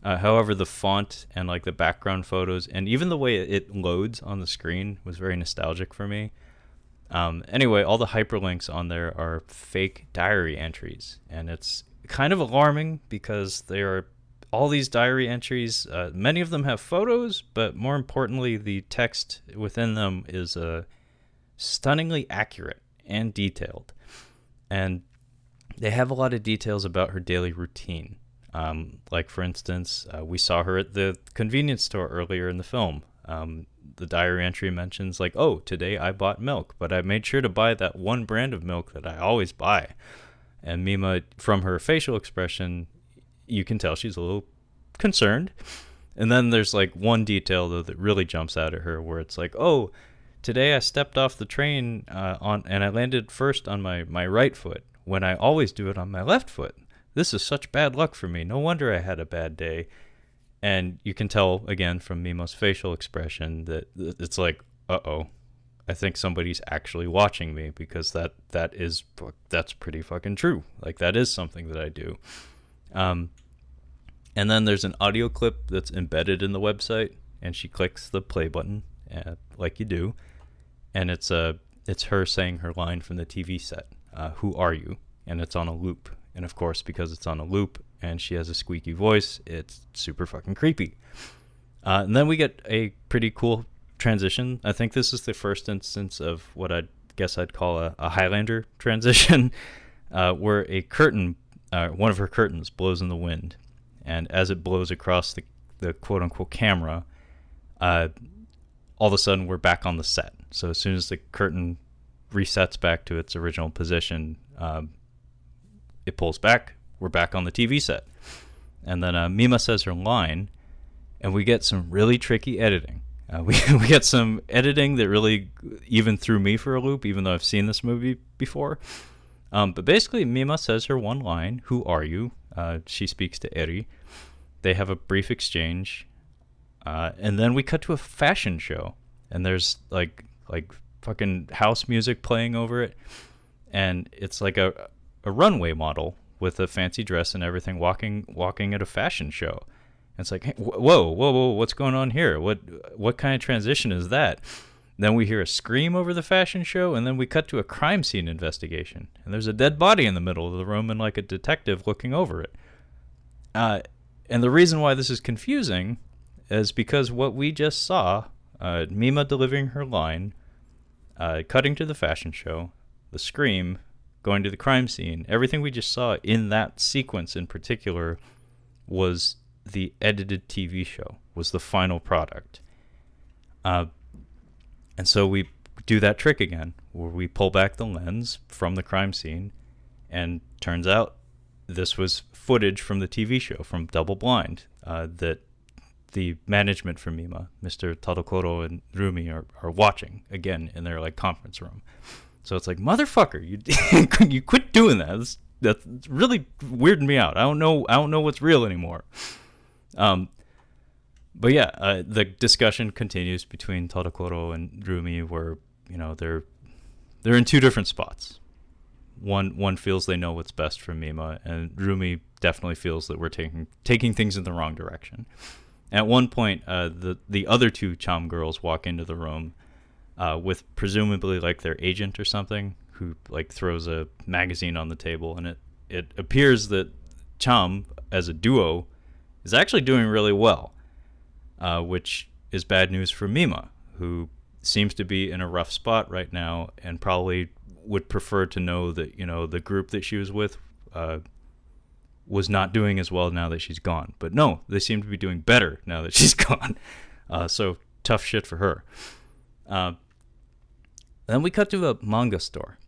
A: However, the font and like the background photos and even the way it loads on the screen was very nostalgic for me. Anyway, all the hyperlinks on there are fake diary entries, and it's kind of alarming because they are all these diary entries. Many of them have photos, but more importantly, the text within them is stunningly accurate and detailed. And they have a lot of details about her daily routine. Like, for instance, we saw her at the convenience store earlier in the film. The diary entry mentions, like, oh, today I bought milk, but I made sure to buy that one brand of milk that I always buy. And Mima, from her facial expression, you can tell she's a little concerned. And then there's like one detail though that really jumps out at her, where it's like, oh, today I stepped off the train and I landed first on my right foot when I always do it on my left foot. This is such bad luck for me. No wonder I had a bad day. And you can tell again from Mima's facial expression that it's like, uh-oh, I think somebody's actually watching me, because that's pretty fucking true. Like, that is something that I do. And then there's an audio clip that's embedded in the website, and she clicks the play button, like you do, and it's her saying her line from the TV set, "Who are you?" And it's on a loop. And of course, because it's on a loop and she has a squeaky voice, it's super fucking creepy. And then we get a pretty cool transition. I think this is the first instance of what I'd call a Highlander transition, where a curtain, one of her curtains, blows in the wind. And as it blows across the quote-unquote camera, all of a sudden we're back on the set. So as soon as the curtain resets back to its original position, it pulls back, we're back on the TV set. And then Mima says her line, and we get some really tricky editing. We get some editing that really even threw me for a loop, even though I've seen this movie before. But basically, Mima says her one line, "Who are you?" She speaks to Eri. They have a brief exchange, and then we cut to a fashion show, and there's like fucking house music playing over it, and it's like a runway model with a fancy dress and everything walking at a fashion show. And it's like, hey, whoa, what's going on here? What kind of transition is that? Then we hear a scream over the fashion show, and then we cut to a crime scene investigation, and there's a dead body in the middle of the room and like a detective looking over it. And the reason why this is confusing is because what we just saw, Mima delivering her line, cutting to the fashion show, the scream, going to the crime scene, everything we just saw in that sequence in particular was the edited TV show, was the final product. And so we do that trick again, where we pull back the lens from the crime scene, and turns out this was footage from the TV show, from Double Blind, that the management for Mima, Mr. Tadokoro and Rumi, are watching again in their like conference room. So it's like, motherfucker, you quit doing that. That's really weirding me out. I don't know what's real anymore. But yeah, the discussion continues between Tadokoro and Rumi, where they're in two different spots. One feels they know what's best for Mima, and Rumi definitely feels that we're taking things in the wrong direction. At one point, the other two Cham girls walk into the room with presumably like their agent or something, who like throws a magazine on the table, and it appears that Cham as a duo is actually doing really well, which is bad news for Mima, who seems to be in a rough spot right now and probably would prefer to know that the group that she was with was not doing as well now that she's gone. But no, they seem to be doing better now that she's gone. So tough shit for her. Then we cut to a manga store,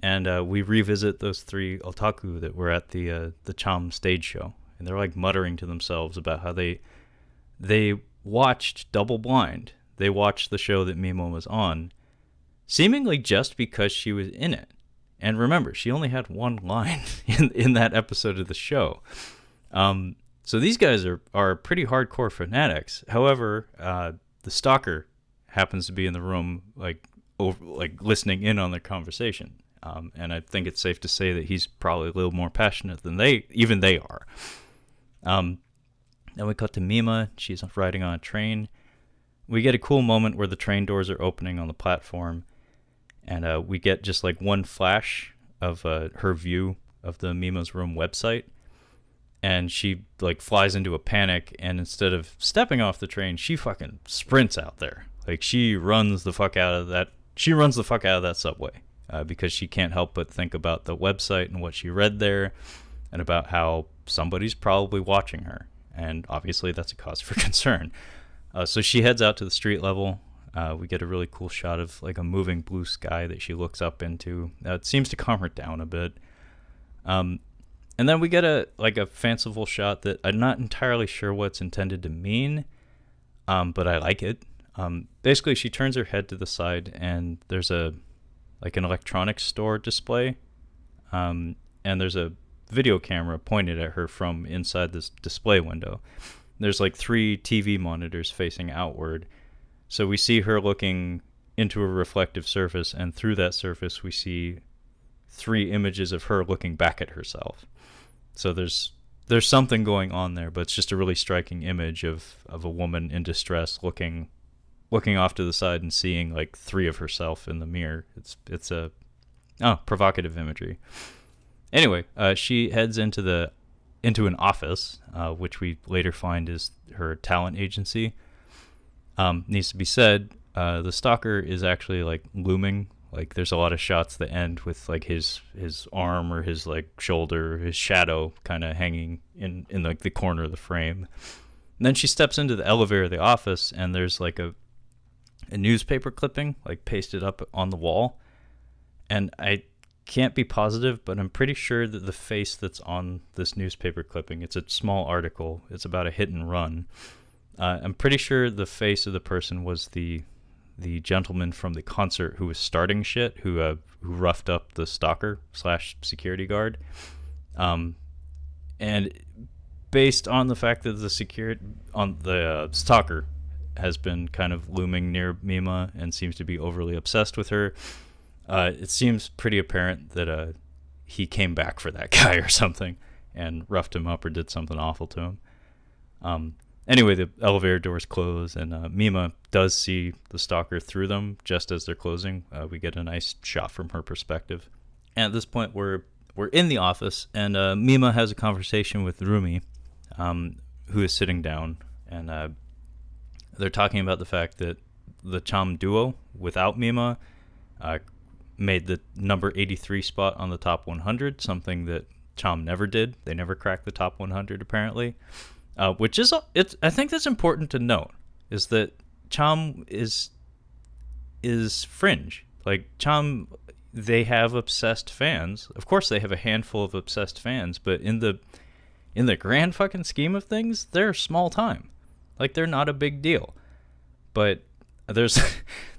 A: and we revisit those three otaku that were at the Cham stage show, and they're like muttering to themselves about how they watched Double Blind. They watched the show that Mima was on, seemingly just because she was in it. And remember, she only had one line in that episode of the show. So these guys are pretty hardcore fanatics. However, the stalker happens to be in the room, like listening in on their conversation. And I think it's safe to say that he's probably a little more passionate than they are. Then we cut to Mima. She's riding on a train. We get a cool moment where the train doors are opening on the platform, and we get just like one flash of her view of the Mima's Room website, and she like flies into a panic, and instead of stepping off the train, she fucking sprints out there. Like, she runs the fuck out of that subway, because she can't help but think about the website and what she read there, and about how somebody's probably watching her, and obviously that's a cause for concern. So she heads out to the street level. We get a really cool shot of like a moving blue sky that she looks up into. It seems to calm her down a bit. And then we get a fanciful shot that I'm not entirely sure what it's intended to mean, but I like it. Basically, she turns her head to the side, and there's an electronics store display, and there's a video camera pointed at her from inside this display window. There's like 3 TV monitors facing outward, so we see her looking into a reflective surface, and through that surface we see 3 images of her looking back at herself. So there's something going on there, but it's just a really striking image of a woman in distress looking off to the side and seeing like 3 of herself in the mirror. It's a provocative imagery. Anyway, she heads into an office, which we later find is her talent agency. Needs to be said, the stalker is actually like looming. Like there's a lot of shots that end with like his arm or his like shoulder, his shadow kind of hanging in like the corner of the frame. And then she steps into the elevator of the office, and there's like a newspaper clipping like pasted up on the wall. And I can't be positive, but I'm pretty sure that the face that's on this newspaper clipping, it's a small article, it's about a hit and run. I'm pretty sure the face of the person was the gentleman from the concert who was starting shit, who roughed up the stalker / security guard. And based on the fact that the stalker has been kind of looming near Mima and seems to be overly obsessed with her, it seems pretty apparent that he came back for that guy or something and roughed him up or did something awful to him. Anyway, the elevator doors close, and Mima does see the stalker through them just as they're closing. We get a nice shot from her perspective. And at this point, we're in the office, and Mima has a conversation with Rumi, who is sitting down, and they're talking about the fact that the Cham duo, without Mima, made the number 83 spot on the top 100, something that Cham never did. They never cracked the top 100, apparently. Which is, I think that's important to note, is that Cham is fringe. Like Cham, they have obsessed fans. Of course, they have a handful of obsessed fans, but in the grand fucking scheme of things, they're small time. Like they're not a big deal. But there's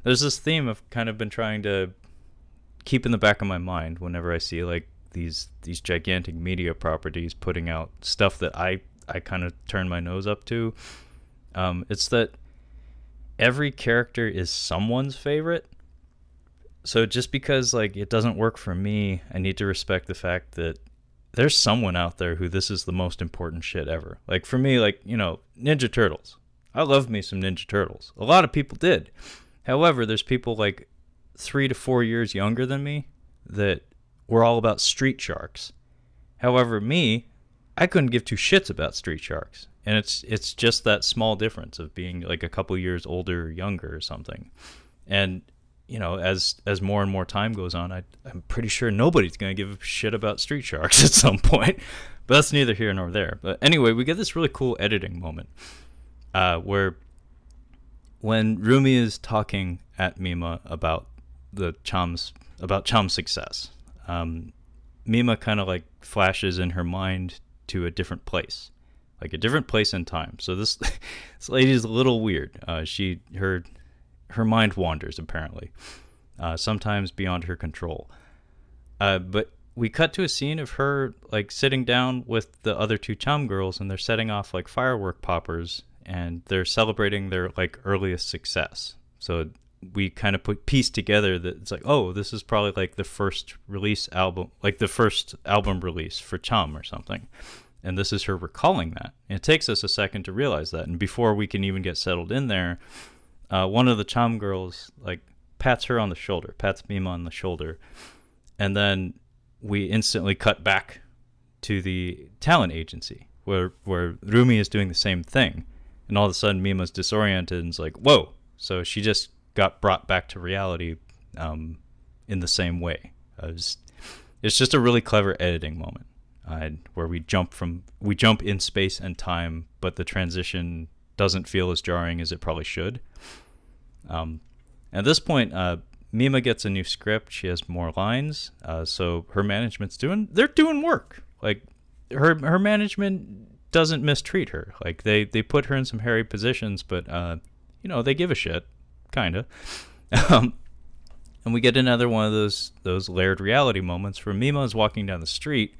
A: this theme I've kind of been trying to keep in the back of my mind whenever I see like these gigantic media properties putting out stuff that I kind of turn my nose up to. It's that every character is someone's favorite. So just because like it doesn't work for me, I need to respect the fact that there's someone out there who this is the most important shit ever. Like for me, like, you know, Ninja Turtles. I love me some Ninja Turtles. A lot of people did. However, there's people like 3 to 4 years younger than me that were all about Street Sharks. However, I couldn't give 2 shits about Street Sharks. And it's just that small difference of being like a couple years older or younger or something. And, you know, as more and more time goes on, I'm pretty sure nobody's going to give a shit about Street Sharks at some point. But that's neither here nor there. But anyway, we get this really cool editing moment where when Rumi is talking at Mima about Cham's success, Mima kind of like flashes in her mind to a different place, like a different place in time. So this lady is a little weird. Her mind wanders apparently, sometimes beyond her control. But we cut to a scene of her like sitting down with the other 2 Cham girls, and they're setting off like firework poppers, and they're celebrating their like earliest success. So we kind of piece together that it's like, oh, this is probably like the first album release for Cham or something. And this is her recalling that. And it takes us a second to realize that. And before we can even get settled in there, one of the Cham girls like pats Mima on the shoulder. And then we instantly cut back to the talent agency where Rumi is doing the same thing. And all of a sudden Mima's disoriented and is like, whoa. So she just got brought back to reality in the same way. It's just a really clever editing moment where we jump in space and time, but the transition doesn't feel as jarring as it probably should. At this point, Mima gets a new script. She has more lines. So her management's they're doing work. Like her management doesn't mistreat her. Like they put her in some hairy positions, but they give a shit, kinda. Um, and we get another one of those layered reality moments where Mima is walking down the street,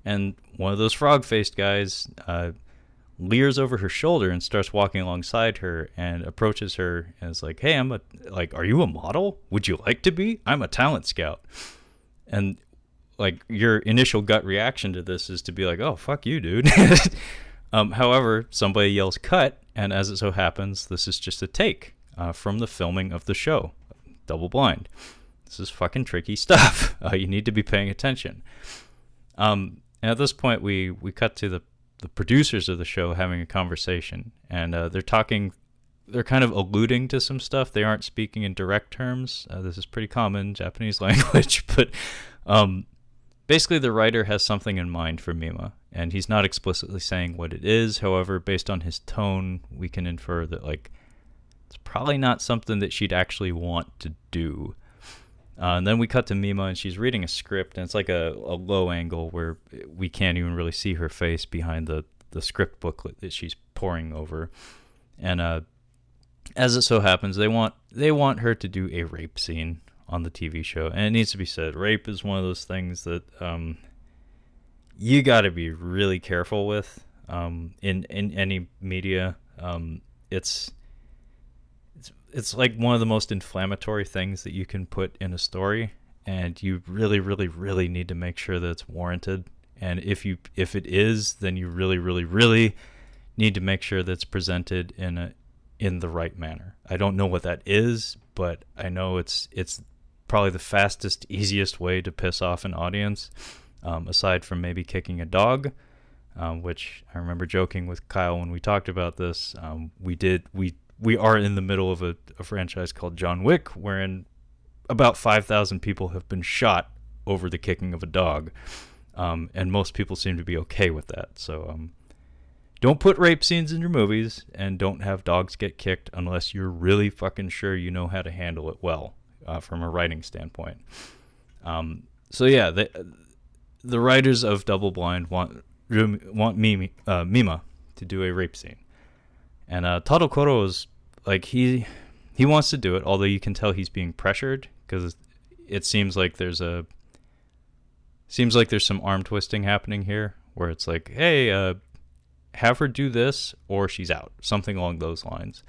A: and one of those frog-faced guys leers over her shoulder and starts walking alongside her and approaches her and is like, "Hey, are you a model? Would you like to be? I'm a talent scout." And like your initial gut reaction to this is to be like, "Oh, fuck you, dude." However, somebody yells cut, and as it so happens, this is just a take from the filming of the show, Double Blind. This is fucking tricky stuff. You need to be paying attention. And at this point, we cut to the producers of the show having a conversation, and they're kind of alluding to some stuff. They aren't speaking in direct terms. This is pretty common in Japanese language, but basically the writer has something in mind for Mima, and he's not explicitly saying what it is. However, based on his tone, we can infer that like it's probably not something that she'd actually want to do. And then we cut to Mima, and she's reading a script, and it's like a low angle where we can't even really see her face behind the script booklet that she's poring over. And as it so happens, they want her to do a rape scene on the TV show. And it needs to be said, rape is one of those things that you got to be really careful with in any media. It's like one of the most inflammatory things that you can put in a story, and you really, really, really need to make sure that it's warranted. And if it is, then you really, really, really need to make sure that it's presented in the right manner. I don't know what that is, but I know it's probably the fastest, easiest way to piss off an audience, aside from maybe kicking a dog, which I remember joking with Kyle when we talked about this. We are in the middle of a franchise called John Wick, wherein about 5,000 people have been shot over the kicking of a dog, and most people seem to be okay with that. So don't put rape scenes in your movies, and don't have dogs get kicked unless you're really fucking sure you know how to handle it well from a writing standpoint. So yeah, the writers of Double Blind want Mima to do a rape scene. And Tadokoro is like he wants to do it, although you can tell he's being pressured because it seems like there's some arm twisting happening here, where it's like, hey, have her do this or she's out, something along those lines.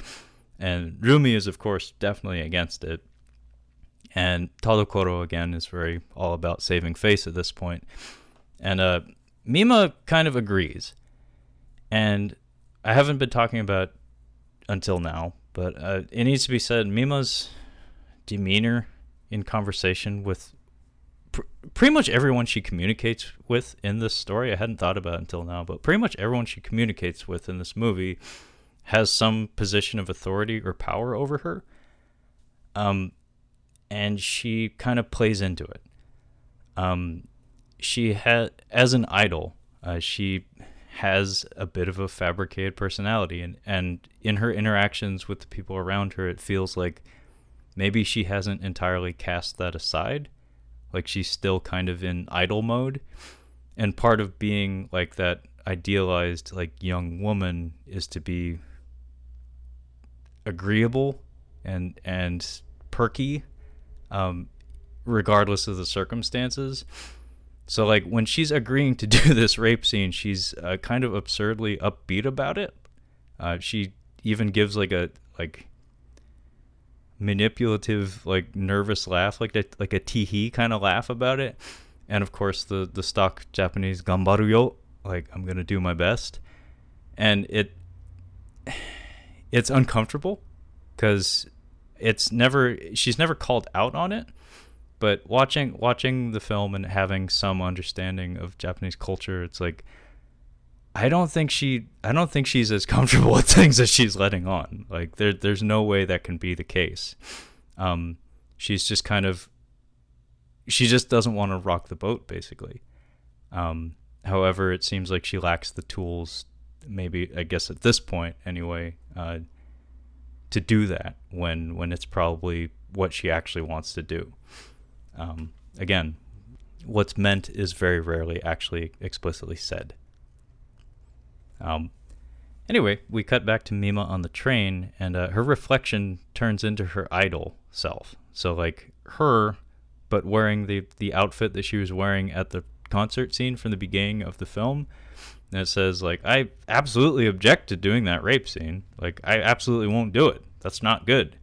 A: And Rumi is of course definitely against it, and Tadokoro again is very all about saving face at this point. And Mima kind of agrees, and I haven't been talking about until now, but it needs to be said, Mima's demeanor in conversation with pretty much everyone she communicates with in this story, I hadn't thought about it until now, but pretty much everyone she communicates with in this movie has some position of authority or power over her. And she kind of plays into it. She has, as an idol, she has a bit of a fabricated personality, and in her interactions with the people around her, it feels like maybe she hasn't entirely cast that aside. Like she's still kind of in idol mode, and part of being like that idealized like young woman is to be agreeable and perky, regardless of the circumstances. So like when she's agreeing to do this rape scene, she's kind of absurdly upbeat about it. She even gives like a manipulative, like nervous laugh, like a tee-hee kind of laugh about it. And of course the stock Japanese "gambaru yo," like I'm gonna do my best. And it's uncomfortable because she's never called out on it. But watching the film and having some understanding of Japanese culture, it's like I don't think she's as comfortable with things as she's letting on. Like there's no way that can be the case. She's just she just doesn't want to rock the boat, basically. However, it seems like she lacks the tools, maybe I guess at this point anyway, to do that when it's probably what she actually wants to do. Again, what's meant is very rarely actually explicitly said. Anyway, we cut back to Mima on the train, and her reflection turns into her idol self. So like her, but wearing the outfit that she was wearing at the concert scene from the beginning of the film. And it says, like, I absolutely object to doing that rape scene. Like, I absolutely won't do it. That's not good.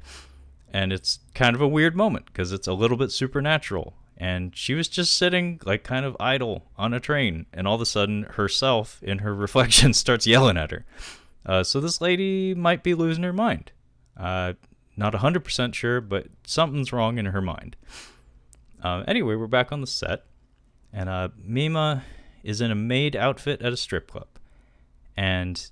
A: And it's kind of a weird moment because it's a little bit supernatural. And she was just sitting, like, kind of idle on a train. And all of a sudden, herself in her reflection starts yelling at her. So this lady might be losing her mind. Not 100% sure, but something's wrong in her mind. Anyway, we're back on the set. And Mima is in a maid outfit at a strip club. And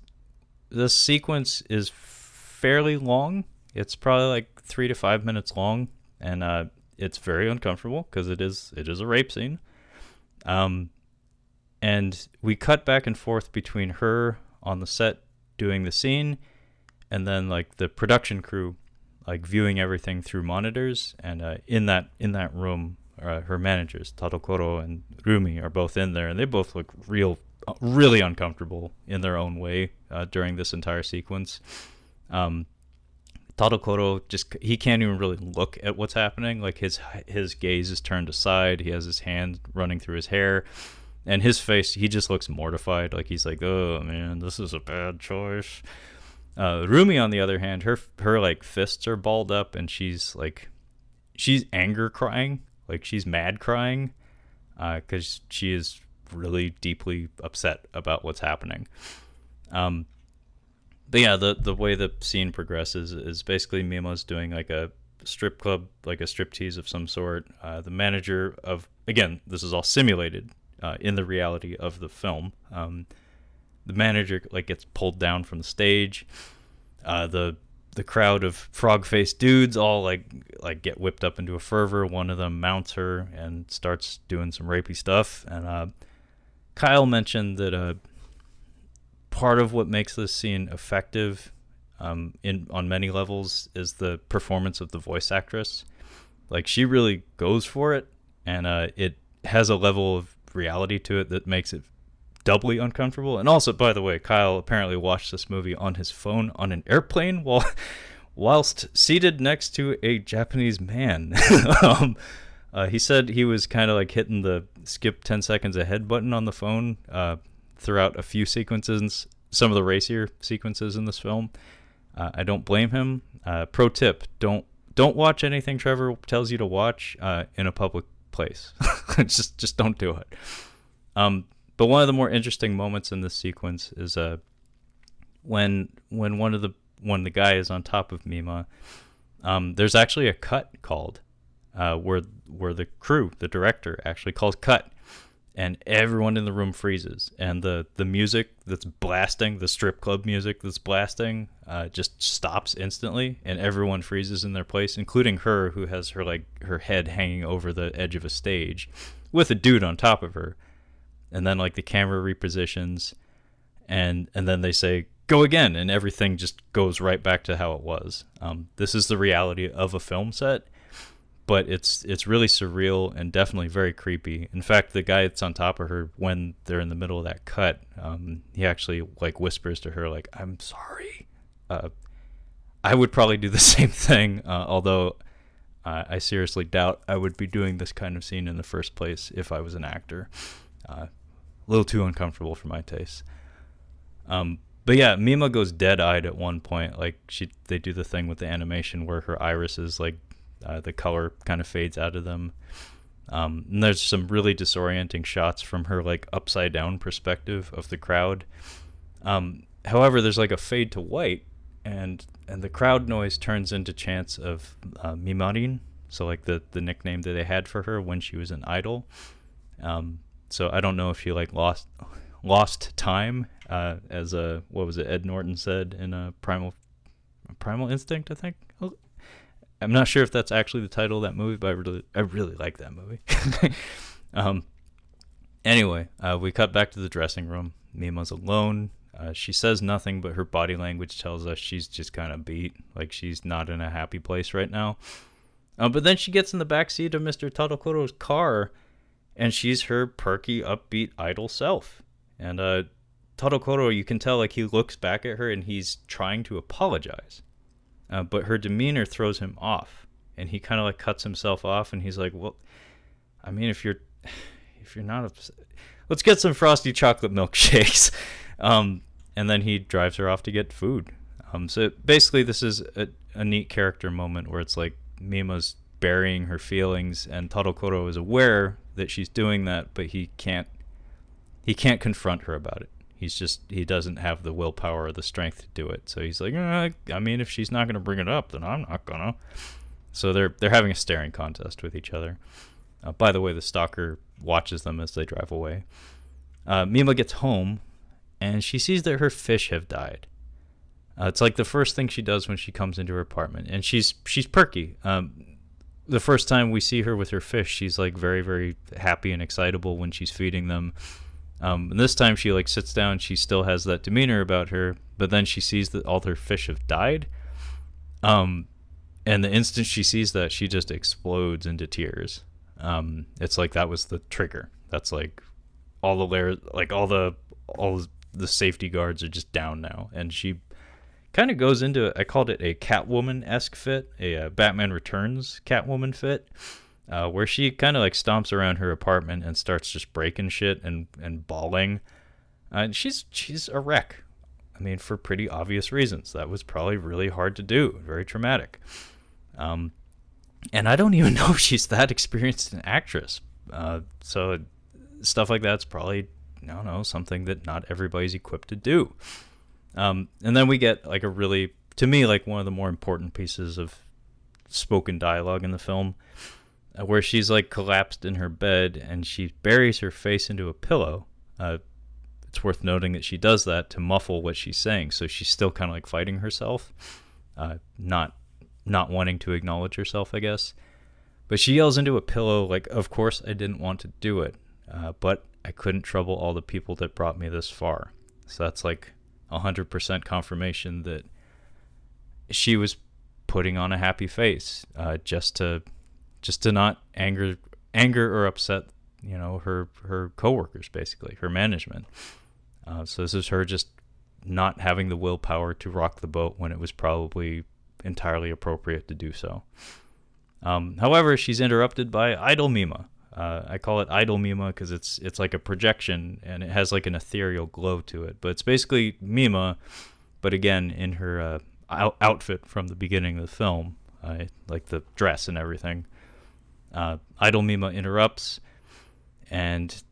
A: this sequence is fairly long. It's probably like 3 to 5 minutes long. And it's very uncomfortable because it is a rape scene. And we cut back and forth between her on the set doing the scene and then like the production crew like viewing everything through monitors. And in that room, her managers, Tadokoro and Rumi, are both in there, and they both look really uncomfortable in their own way during this entire sequence. Tadokoro he can't even really look at what's happening. Like his gaze is turned aside. He has his hand running through his hair, and his face, he just looks mortified. Like he's like, oh man, this is a bad choice. Rumi, on the other hand, her like fists are balled up, and she's anger crying. Like she's mad crying because she is really deeply upset about what's happening. But yeah, the way the scene progresses is basically Mima's doing like a strip club, like a striptease of some sort. The manager again, this is all simulated in the reality of the film. The manager like gets pulled down from the stage. The crowd of frog-faced dudes all like get whipped up into a fervor. One of them mounts her and starts doing some rapey stuff. And Kyle mentioned that part of what makes this scene effective on many levels is the performance of the voice actress. Like she really goes for it, and it has a level of reality to it that makes it doubly uncomfortable. And also, by the way, Kyle apparently watched this movie on his phone on an airplane whilst seated next to a Japanese man. He said he was kind of like hitting the skip 10 seconds ahead button on the phone throughout a few sequences, some of the racier sequences in this film. I don't blame him. Pro tip, don't watch anything Trevor tells you to watch in a public place. just don't do it. But one of the more interesting moments in this sequence is when one of the guy is on top of Mima. There's actually a cut called where the crew, the director, actually calls cut, and everyone in the room freezes, and the music that's blasting, the strip club music that's blasting, just stops instantly, and everyone freezes in their place, including her, who has her head hanging over the edge of a stage with a dude on top of her. And then like the camera repositions, and then they say go again, and everything just goes right back to how it was. This is the reality of a film set, but it's really surreal and definitely very creepy. In fact, the guy that's on top of her when they're in the middle of that cut, he actually like whispers to her like, "I'm sorry." I would probably do the same thing, although I seriously doubt I would be doing this kind of scene in the first place if I was an actor. A little too uncomfortable for my taste. But yeah, Mima goes dead-eyed at one point. Like they do the thing with the animation where her irises, like the color kind of fades out of them. And there's some really disorienting shots from her like upside down perspective of the crowd. However, there's like a fade to white, and the crowd noise turns into chants of Mimarin, so like the nickname that they had for her when she was an idol. So I don't know if she like lost time, as what was it, Ed Norton said in Primal Instinct, I think. I'm not sure if that's actually the title of that movie, but I really like that movie. Anyway, we cut back to the dressing room. Mima's alone. She says nothing, but her body language tells us she's just kind of beat. Like she's not in a happy place right now. But then she gets in the backseat of Mr. Tadokoro's car, and she's her perky, upbeat, idle self. And Tadokoro, you can tell, like, he looks back at her and he's trying to apologize. But her demeanor throws him off, and he kind of like cuts himself off, and he's like, "Well, I mean, if you're not upset, let's get some frosty chocolate milkshakes." And then he drives her off to get food. So basically, this is a neat character moment where it's like Mima's burying her feelings, and Tadokoro is aware that she's doing that, but he can't confront her about it. He doesn't have the willpower or the strength to do it. So he's like, I mean, if she's not gonna bring it up, then I'm not gonna. So they're having a staring contest with each other. By the way, the stalker watches them as they drive away. Mima gets home, and she sees that her fish have died. It's like the first thing she does when she comes into her apartment, and she's perky. The first time we see her with her fish, she's like very, very happy and excitable when she's feeding them. And this time she like sits down, she still has that demeanor about her, but then she sees that all her fish have died. And the instant she sees that, she just explodes into tears. It's like that was the trigger. That's like all the layers, like all the safety guards are just down now, and she kind of goes into, I called it a Catwoman-esque fit, a Batman Returns Catwoman fit, where she kind of like stomps around her apartment and starts just breaking shit and bawling. And she's a wreck. I mean, for pretty obvious reasons. That was probably really hard to do, very traumatic. And I don't even know if she's that experienced an actress. So stuff like that's probably, I don't know, something that not everybody's equipped to do. And then we get like a really, to me, like one of the more important pieces of spoken dialogue in the film, where she's like collapsed in her bed and she buries her face into a pillow. It's worth noting that she does that to muffle what she's saying, so she's still kind of like fighting herself, not wanting to acknowledge herself, I guess. But she yells into a pillow like, "Of course I didn't want to do it, but I couldn't trouble all the people that brought me this far." So that's like 100% confirmation that she was putting on a happy face, just to not anger or upset, her coworkers, basically her management. So this is her just not having the willpower to rock the boat when it was probably entirely appropriate to do so. However, she's interrupted by idle Mima. I call it idle Mima because it's like a projection and it has like an ethereal glow to it. But it's basically Mima, but again in her outfit from the beginning of the film, like the dress and everything. Idle Mima interrupts, and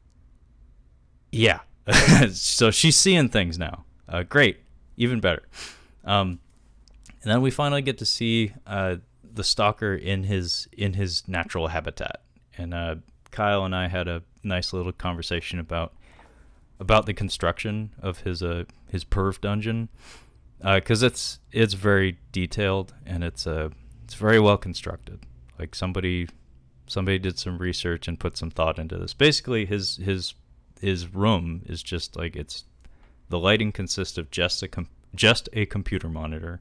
A: yeah, so she's seeing things now. Great, even better. And then we finally get to see the stalker in his natural habitat. And Kyle and I had a nice little conversation about the construction of his perv dungeon, because it's very detailed and it's very well constructed. Like somebody did some research and put some thought into this. Basically, his room is just like, the lighting consists of just a computer monitor.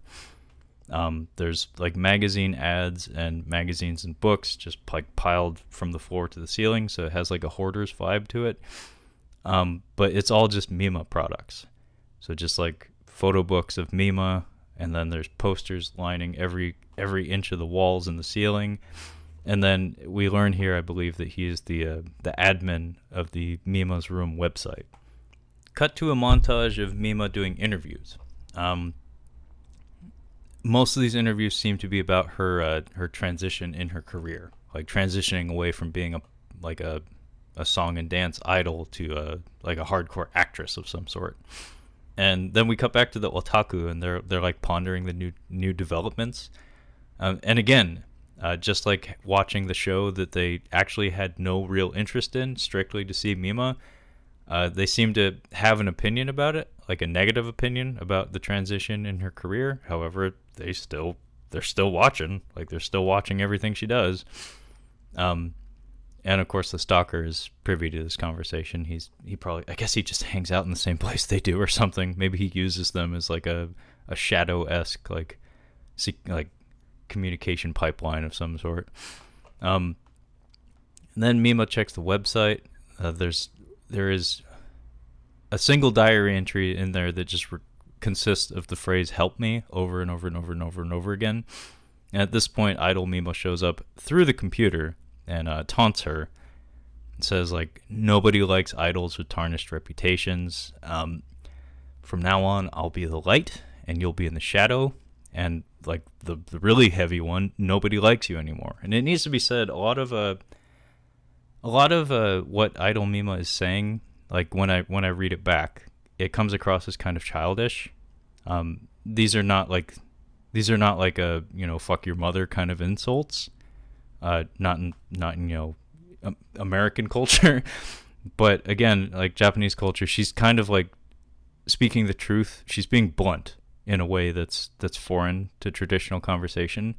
A: There's like magazine ads and magazines and books just like piled from the floor to the ceiling, so it has like a hoarder's vibe to it. But it's all just Mima products. So just like photo books of Mima, and then there's posters lining every inch of the walls and the ceiling. And then we learn here, I believe, that he is the admin of the Mima's Room website. Cut to a montage of Mima doing interviews. Most of these interviews seem to be about her transition in her career, like transitioning away from being a song and dance idol to like a hardcore actress of some sort. And then we cut back to the otaku, and they're like pondering the new developments. And again, just like watching the show that they actually had no real interest in, strictly to see Mima, they seem to have an opinion about it, like a negative opinion about the transition in her career. However, they're still watching, like they're still watching everything she does. And of course the stalker is privy to this conversation. He probably, I guess he just hangs out in the same place they do or something. Maybe he uses them as like a shadow-esque like communication pipeline of some sort. And then Mima checks the website. There is a single diary entry in there that just consists of the phrase "help me" over and over and over and over and over again. And at this point, idol Mima shows up through the computer and taunts her. It says, like, nobody likes idols with tarnished reputations. From now on, I'll be the light and you'll be in the shadow. And, like, the really heavy one, nobody likes you anymore. And it needs to be said, a lot of what idol Mima is saying, like, when I read it back, it comes across as kind of childish. These are not like a, you know, fuck your mother kind of insults. Not in you know, American culture, but again, like Japanese culture, she's kind of like speaking the truth. She's being blunt in a way that's foreign to traditional conversation.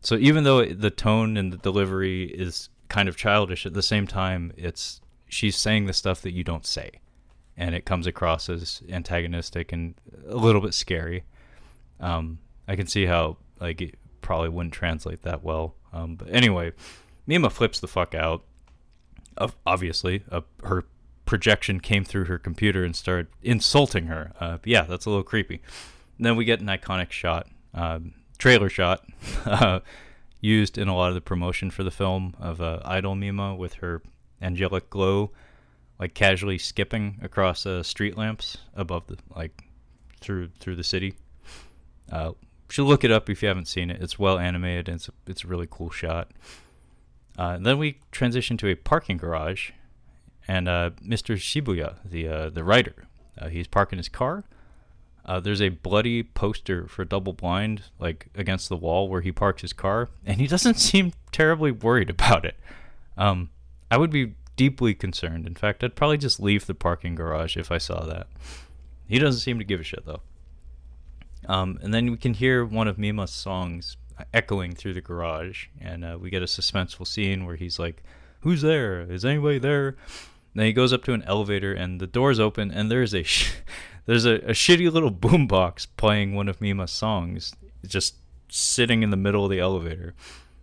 A: So even though the tone and the delivery is kind of childish, at the same time, she's saying the stuff that you don't say, and it comes across as antagonistic and a little bit scary. I can see how, like, it probably wouldn't translate that well. But anyway, Mima flips the fuck out. Obviously, her projection came through her computer and started insulting her. Yeah, that's a little creepy. And then we get an iconic shot, trailer shot, used in a lot of the promotion for the film of idol Mima with her angelic glow, like casually skipping across street lamps above the, like, through the city. You should look it up if you haven't seen it. It's well animated and it's a really cool shot. Then we transition to a parking garage, and Mr. Shibuya, the writer, he's parking his car. There's a bloody poster for Double Blind, like, against the wall where he parks his car, and he doesn't seem terribly worried about it. I would be deeply concerned. In fact, I'd probably just leave the parking garage if I saw that. He doesn't seem to give a shit, though. And then we can hear one of Mima's songs echoing through the garage, and we get a suspenseful scene where he's like, "Who's there? Is anybody there?" Then he goes up to an elevator, and the doors open, and there's a shitty little boombox playing one of Mima's songs, just sitting in the middle of the elevator.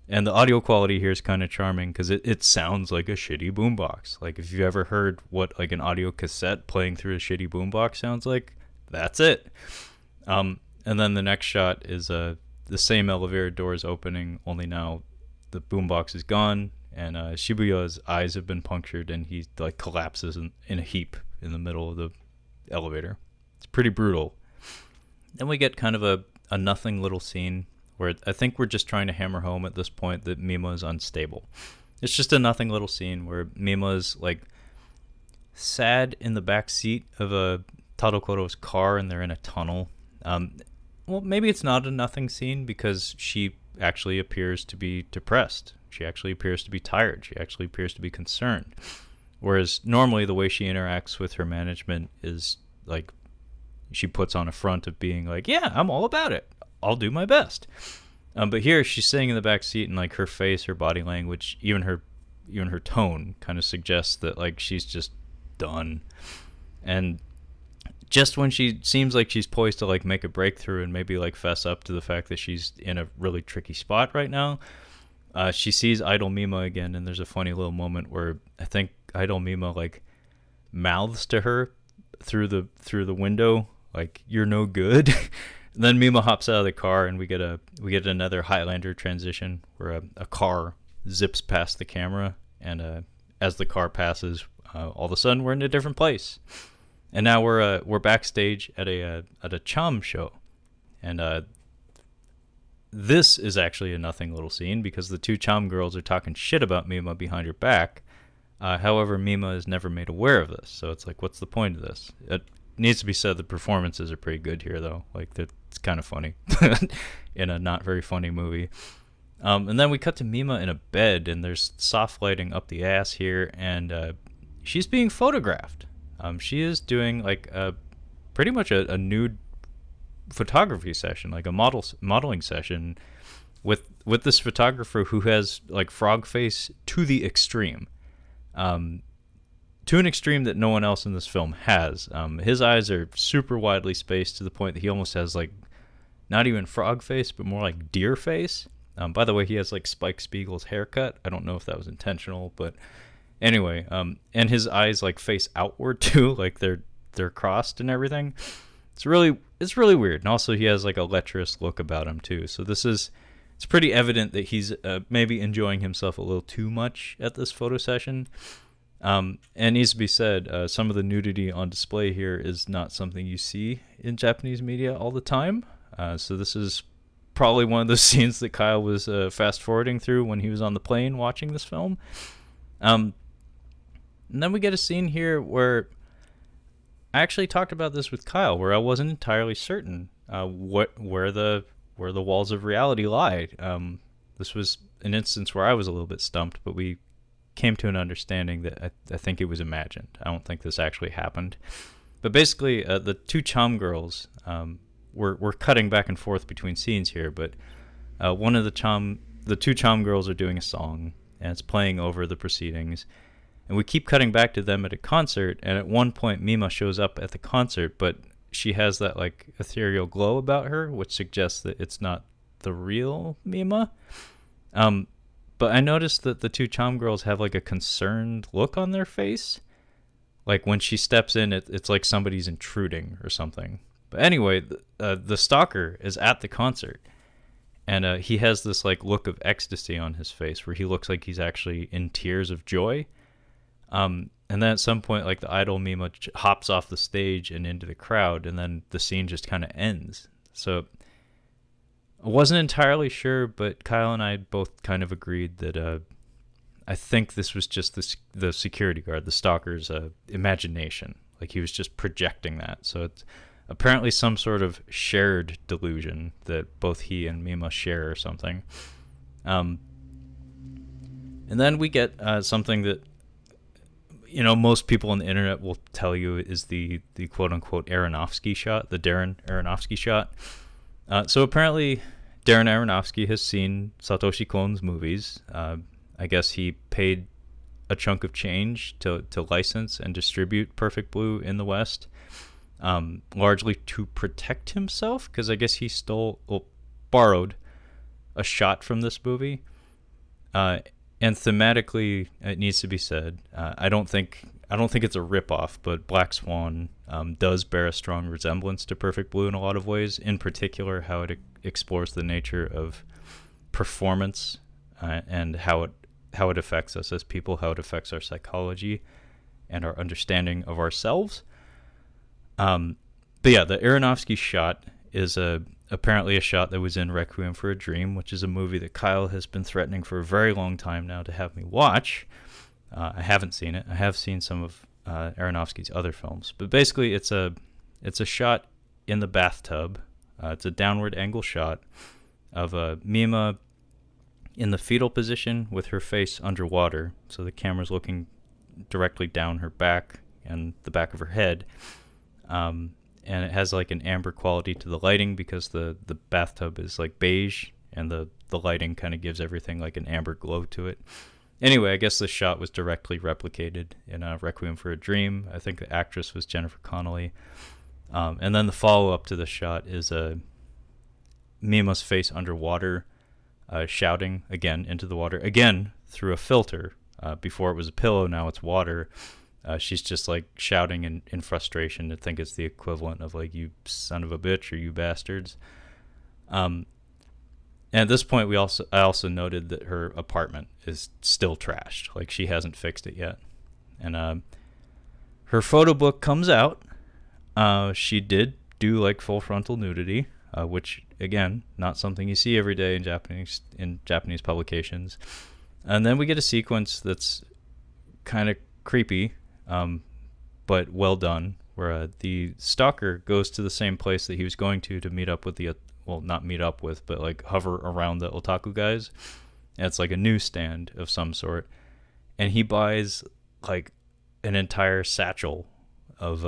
A: And the audio quality here is kind of charming because it sounds like a shitty boombox. Like, if you've ever heard what, like, an audio cassette playing through a shitty boombox sounds like, that's it. And then the next shot is the same elevator doors opening, only now the boombox is gone, and Shibuya's eyes have been punctured, and he, like, collapses in a heap in the middle of the elevator. It's pretty brutal. Then we get kind of a nothing little scene where I think we're just trying to hammer home at this point that Mima is unstable. It's just a nothing little scene where Mima is, like, sad in the back seat of a Tadokoro's car, and they're in a tunnel. Well, maybe it's not a nothing scene because she actually appears to be depressed. She actually appears to be tired. She actually appears to be concerned. Whereas normally the way she interacts with her management is, like, she puts on a front of being like, yeah, I'm all about it. I'll do my best. But here she's sitting in the back seat, and, like, her face, her body language, even her tone kind of suggests that, like, she's just done. And just when she seems like she's poised to, like, make a breakthrough and maybe, like, fess up to the fact that she's in a really tricky spot right now, she sees idol Mima again, and there's a funny little moment where I think idol Mima, like, mouths to her through the window, like, "You're no good." And then Mima hops out of the car, and we get another Highlander transition where a car zips past the camera, and as the car passes, all of a sudden we're in a different place. And now we're backstage at a cham show, and this is actually a nothing little scene because the two cham girls are talking shit about Mima behind her back. However, Mima is never made aware of this, so it's like, what's the point of this? It needs to be said the performances are pretty good here, though. Like, it's kind of funny in a not very funny movie. And then we cut to Mima in a bed, and there's soft lighting up the ass here, and she's being photographed. She is doing, like, pretty much a nude photography session, like a modeling session with this photographer who has, like, frog face to the extreme. To an extreme that no one else in this film has. His eyes are super widely spaced to the point that he almost has, like, not even frog face, but more like deer face. By the way, he has like Spike Spiegel's haircut. I don't know if that was intentional, but anyway, and his eyes like face outward too, like they're crossed and everything. It's really weird. And also he has like a lecherous look about him too. So it's pretty evident that he's maybe enjoying himself a little too much at this photo session. And needs to be said, some of the nudity on display here is not something you see in Japanese media all the time. So this is probably one of those scenes that Kyle was fast forwarding through when he was on the plane watching this film. And then we get a scene here where I actually talked about this with Kyle, where I wasn't entirely certain where the walls of reality lie. This was an instance where I was a little bit stumped, but we came to an understanding that I think it was imagined. I don't think this actually happened. But basically, the two Chom girls, we're cutting back and forth between scenes here, but the two Chom girls are doing a song, and it's playing over the proceedings. And we keep cutting back to them at a concert, and at one point Mima shows up at the concert, but she has that like ethereal glow about her, which suggests that it's not the real Mima. But I noticed that the two Chom girls have like a concerned look on their face. Like when she steps in, it's like somebody's intruding or something. But anyway, the stalker is at the concert, and he has this like look of ecstasy on his face, where he looks like he's actually in tears of joy. And then at some point, like the idol Mima hops off the stage and into the crowd, and then the scene just kind of ends. So I wasn't entirely sure, but Kyle and I both kind of agreed that I think this was just the security guard, the stalker's imagination. Like he was just projecting that. So it's apparently some sort of shared delusion that both he and Mima share or something. And then we get something that most people on the internet will tell you is the quote-unquote Aronofsky shot, the Darren Aronofsky shot. So apparently Darren Aronofsky has seen Satoshi Kon's movies. I guess he paid a chunk of change to license and distribute Perfect Blue in the West, largely to protect himself, because I guess he borrowed a shot from this movie. And thematically, it needs to be said, I don't think it's a ripoff, but Black Swan does bear a strong resemblance to Perfect Blue in a lot of ways. In particular, how it explores the nature of performance and how it affects us as people, how it affects our psychology and our understanding of ourselves. But yeah, the Aronofsky shot is apparently a shot that was in Requiem for a Dream, which is a movie that Kyle has been threatening for a very long time now to have me watch. I haven't seen it. I have seen some of Aronofsky's other films, but basically it's a shot in the bathtub. It's a downward angle shot of Mima in the fetal position with her face underwater, so the camera's looking directly down her back and the back of her head. And it has like an amber quality to the lighting because the bathtub is like beige, and the lighting kind of gives everything like an amber glow to it. Anyway, I guess this shot was directly replicated in Requiem for a Dream. I think the actress was Jennifer Connelly. And then the follow-up to the shot is Mima's face underwater, shouting again into the water, again through a filter. Before it was a pillow, now it's water. She's just like shouting in frustration. I think it's the equivalent of like, you son of a bitch or you bastards. And at this point, I also noted that her apartment is still trashed. Like she hasn't fixed it yet. And her photo book comes out. She did do like full frontal nudity, which again, not something you see every day in Japanese publications. And then we get a sequence that's kind of creepy, but well done, where the stalker goes to the same place that he was going to meet up with not meet up with, but like hover around the otaku guys. And it's like a newsstand of some sort, and he buys like an entire satchel of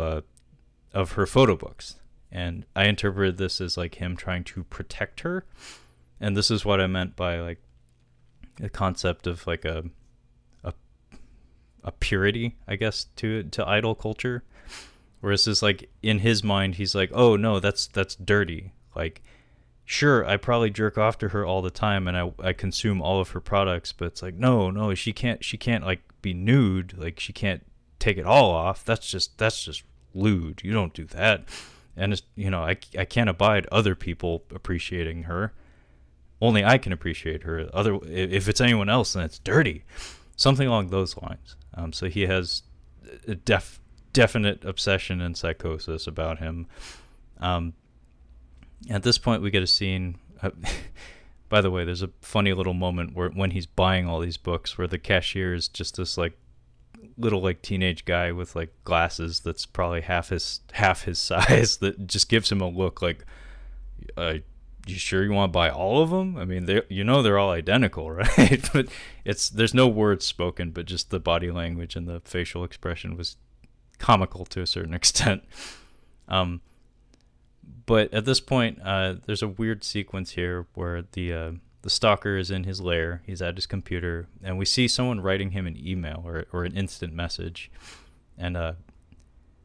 A: her photo books. And I interpreted this as like him trying to protect her, and this is what I meant by like the concept of like a purity, I guess, to idol culture. Whereas it's like in his mind, he's like, oh no, that's dirty. Like sure, I probably jerk off to her all the time and I consume all of her products, but it's like, no, she can't like be nude, like she can't take it all off. That's just lewd. You don't do that. And it's, I can't abide other people appreciating her. Only I can appreciate her. If it's anyone else, then it's dirty. Something along those lines. So he has a definite obsession and psychosis about him. Um, at this point, we get a scene. By the way, there's a funny little moment where when he's buying all these books, where the cashier is just this like little like teenage guy with like glasses that's probably half his size that just gives him a look like, you sure you want to buy all of them? I mean, they're all identical, right? But there's no words spoken, but just the body language and the facial expression was comical to a certain extent. But at this point, there's a weird sequence here where the stalker is in his lair. He's at his computer, and we see someone writing him an email or an instant message, and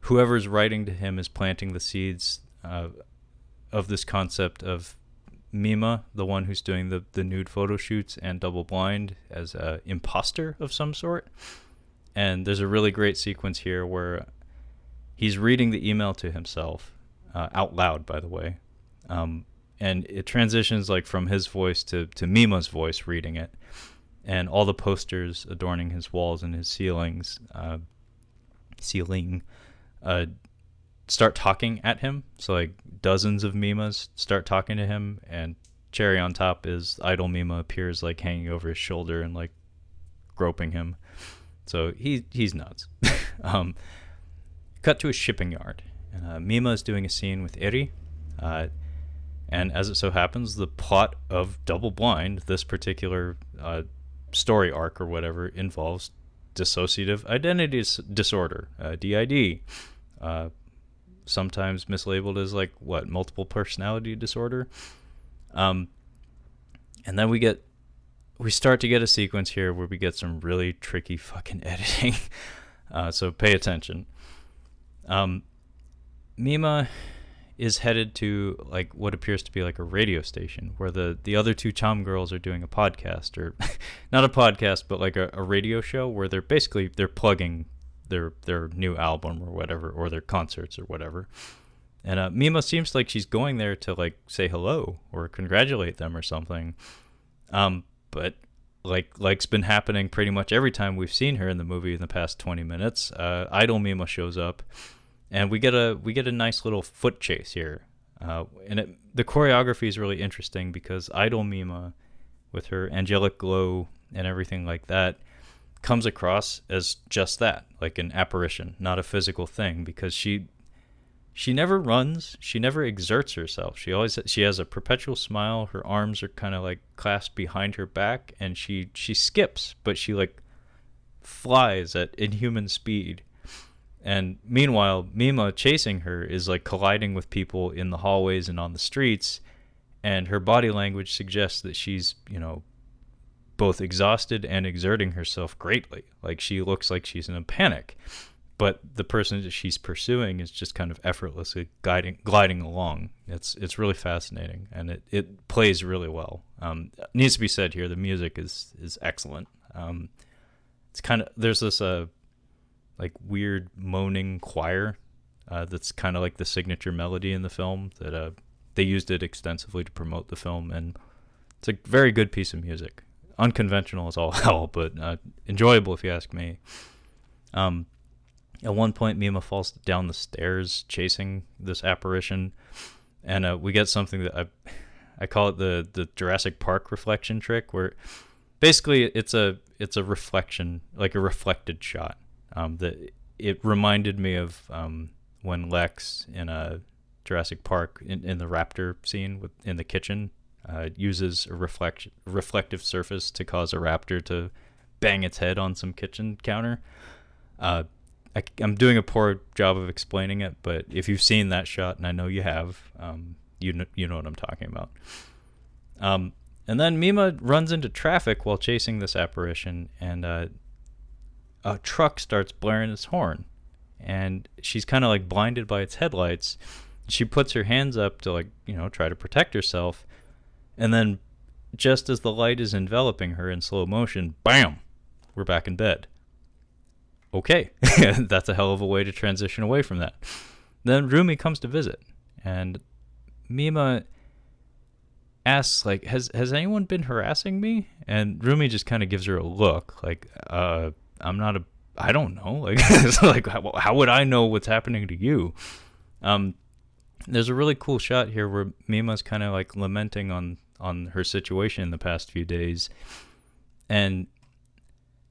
A: whoever's writing to him is planting the seeds of this concept of Mima, the one who's doing the nude photo shoots, and Double Blind as a imposter of some sort. And there's a really great sequence here where he's reading the email to himself, out loud, by the way. And it transitions like from his voice to Mima's voice reading it. And all the posters adorning his walls and his ceiling start talking at him. So like dozens of Mimas start talking to him, and cherry on top is idle Mima appears like hanging over his shoulder and like groping him. So he's nuts. Cut to a shipping yard. Mima is doing a scene with Eri, and as it so happens, the plot of Double Blind, this particular story arc or whatever, involves dissociative identity disorder, DID, sometimes mislabeled as like multiple personality disorder. And then we start to get a sequence here where we get some really tricky fucking editing. So pay attention. Mima is headed to like what appears to be like a radio station where the other two Chom girls are doing a podcast, or not a podcast, but like a radio show where they're plugging their new album or whatever, or their concerts or whatever. And Mima seems like she's going there to like say hello or congratulate them or something. But like's been happening pretty much every time we've seen her in the movie in the past 20 minutes. Idle Mima shows up, and we get a nice little foot chase here. And the choreography is really interesting because Idle Mima, with her angelic glow and everything like that, comes across as just that, like an apparition, not a physical thing, because she never runs, she never exerts herself. She has a perpetual smile. Her arms are kind of like clasped behind her back, and she skips, but she like flies at inhuman speed. And meanwhile, Mima chasing her is like colliding with people in the hallways and on the streets, and her body language suggests that she's, both exhausted and exerting herself greatly. Like she looks like she's in a panic, but the person that she's pursuing is just kind of effortlessly gliding along. It's really fascinating, and it plays really well. It needs to be said here, the music is excellent. It's kind of, there's this like weird moaning choir that's kind of like the signature melody in the film that they used it extensively to promote the film, and it's a very good piece of music. Unconventional as all hell, but enjoyable if you ask me. At one point, Mima falls down the stairs chasing this apparition, and we get something that I call it the Jurassic Park reflection trick, where basically it's a reflection, like a reflected shot. That it reminded me of when Lex in Jurassic Park in the raptor scene in the kitchen uses a reflective surface to cause a raptor to bang its head on some kitchen counter. I'm doing a poor job of explaining it, but if you've seen that shot, and I know you have, you know what I'm talking about. And then Mima runs into traffic while chasing this apparition, and a truck starts blaring its horn, and she's kind of like blinded by its headlights, She puts her hands up to, like, try to protect herself, and then just as the light is enveloping her in slow motion, bam, we're back in bed. Okay, that's a hell of a way to transition away from that. Then Rumi comes to visit, and Mima asks, like, has anyone been harassing me? And Rumi just kind of gives her a look, like, I don't know. Like, it's like, how would I know what's happening to you? There's a really cool shot here where Mima's kind of like lamenting on her situation in the past few days, and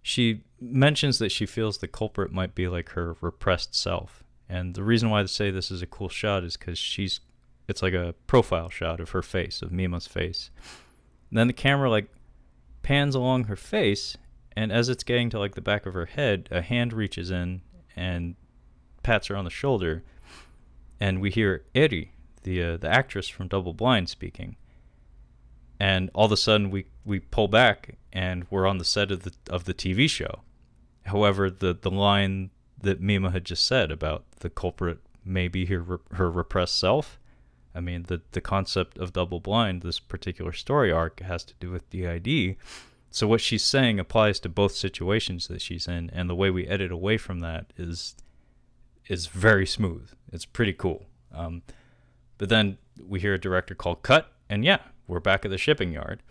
A: she mentions that she feels the culprit might be like her repressed self. And the reason why I say this is a cool shot is because it's like a profile shot of her face, of Mima's face. And then the camera like pans along her face, and as it's getting to like the back of her head, a hand reaches in and pats her on the shoulder, and we hear Eri, the actress from Double Blind, speaking. And all of a sudden we pull back and we're on the set of the TV show. However, the line that Mima had just said about the culprit may be her repressed self, I mean, the concept of Double Blind, this particular story arc, has to do with DID. So what she's saying applies to both situations that she's in, and the way we edit away from that is very smooth. It's pretty cool. But then we hear a director call cut, and yeah, we're back at the shipping yard.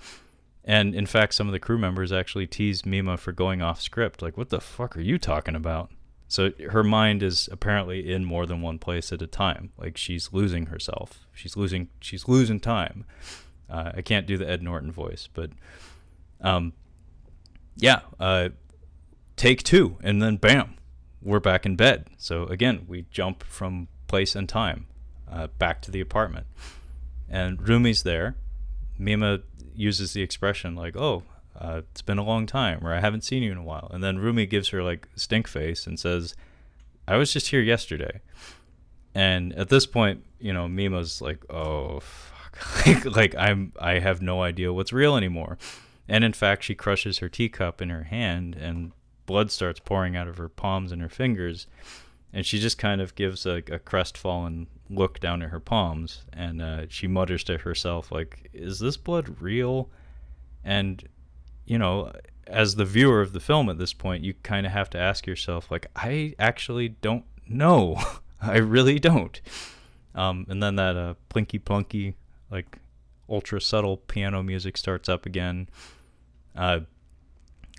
A: And in fact, some of the crew members actually teased Mima for going off script. Like, what the fuck are you talking about? So her mind is apparently in more than one place at a time. Like, she's losing herself. She's losing time. I can't do the Ed Norton voice, but take two, and then bam, we're back in bed. So again, we jump from place and time back to the apartment. And Rumi's there. Mima uses the expression like, oh, it's been a long time, or I haven't seen you in a while. And then Rumi gives her like stink face and says, I was just here yesterday. And at this point, Mima's like, oh, fuck. like I have no idea what's real anymore. And in fact, she crushes her teacup in her hand, and blood starts pouring out of her palms and her fingers. And she just kind of gives a crestfallen look down at her palms, and she mutters to herself, like, is this blood real? And, as the viewer of the film at this point, you kind of have to ask yourself, like, I actually don't know. I really don't. And then that plinky plunky, like, ultra subtle piano music starts up again.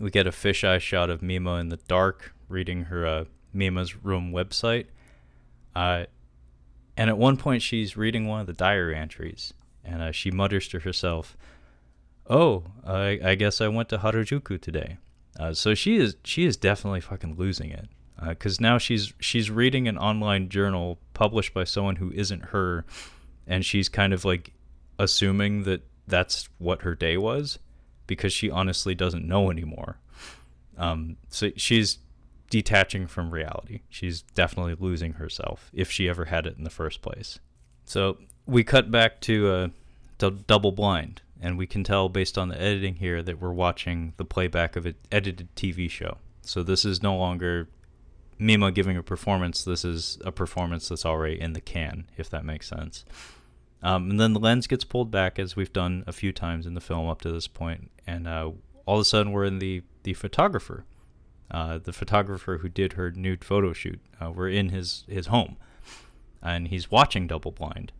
A: We get a fisheye shot of Mima in the dark reading her Mima's room website. And at one point she's reading one of the diary entries, and she mutters to herself, oh, I guess I went to Harajuku today. So she is definitely fucking losing it, because now she's reading an online journal published by someone who isn't her, and she's kind of like assuming that that's what her day was, because she honestly doesn't know anymore. So she's detaching from reality. She's definitely losing herself, if she ever had it in the first place. So we cut back to Double Blind, and we can tell based on the editing here that we're watching the playback of an edited TV show. So this is no longer Mima giving a performance. This is a performance that's already in the can, if that makes sense. And then the lens gets pulled back, as we've done a few times in the film up to this point, and all of a sudden we're in the photographer. The photographer who did her nude photo shoot. We're in his home, and he's watching Double Blind.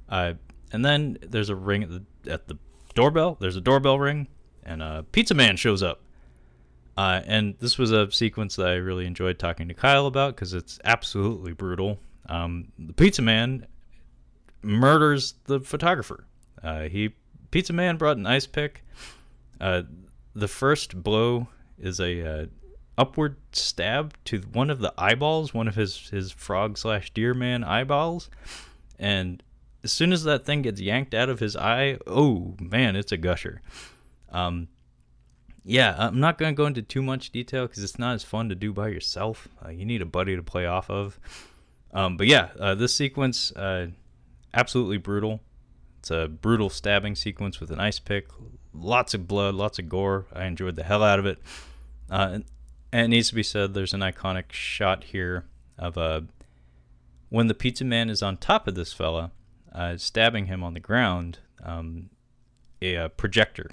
A: And then there's a ring at the doorbell. There's a doorbell ring, and a pizza man shows up. And this was a sequence that I really enjoyed talking to Kyle about, because it's absolutely brutal. The pizza man murders the photographer. Pizza man brought an ice pick. The first blow is a upward stab to one of the eyeballs, one of his frog/deer man eyeballs, and as soon as that thing gets yanked out of his eye, oh man, it's a gusher. Yeah, I'm not going to go into too much detail because it's not as fun to do by yourself. You need a buddy to play off of. But yeah, this sequence, absolutely brutal. It's a brutal stabbing sequence with an ice pick. Lots of blood, lots of gore. I enjoyed the hell out of it. And it needs to be said, there's an iconic shot here of When the pizza man is on top of this fella, stabbing him on the ground, a projector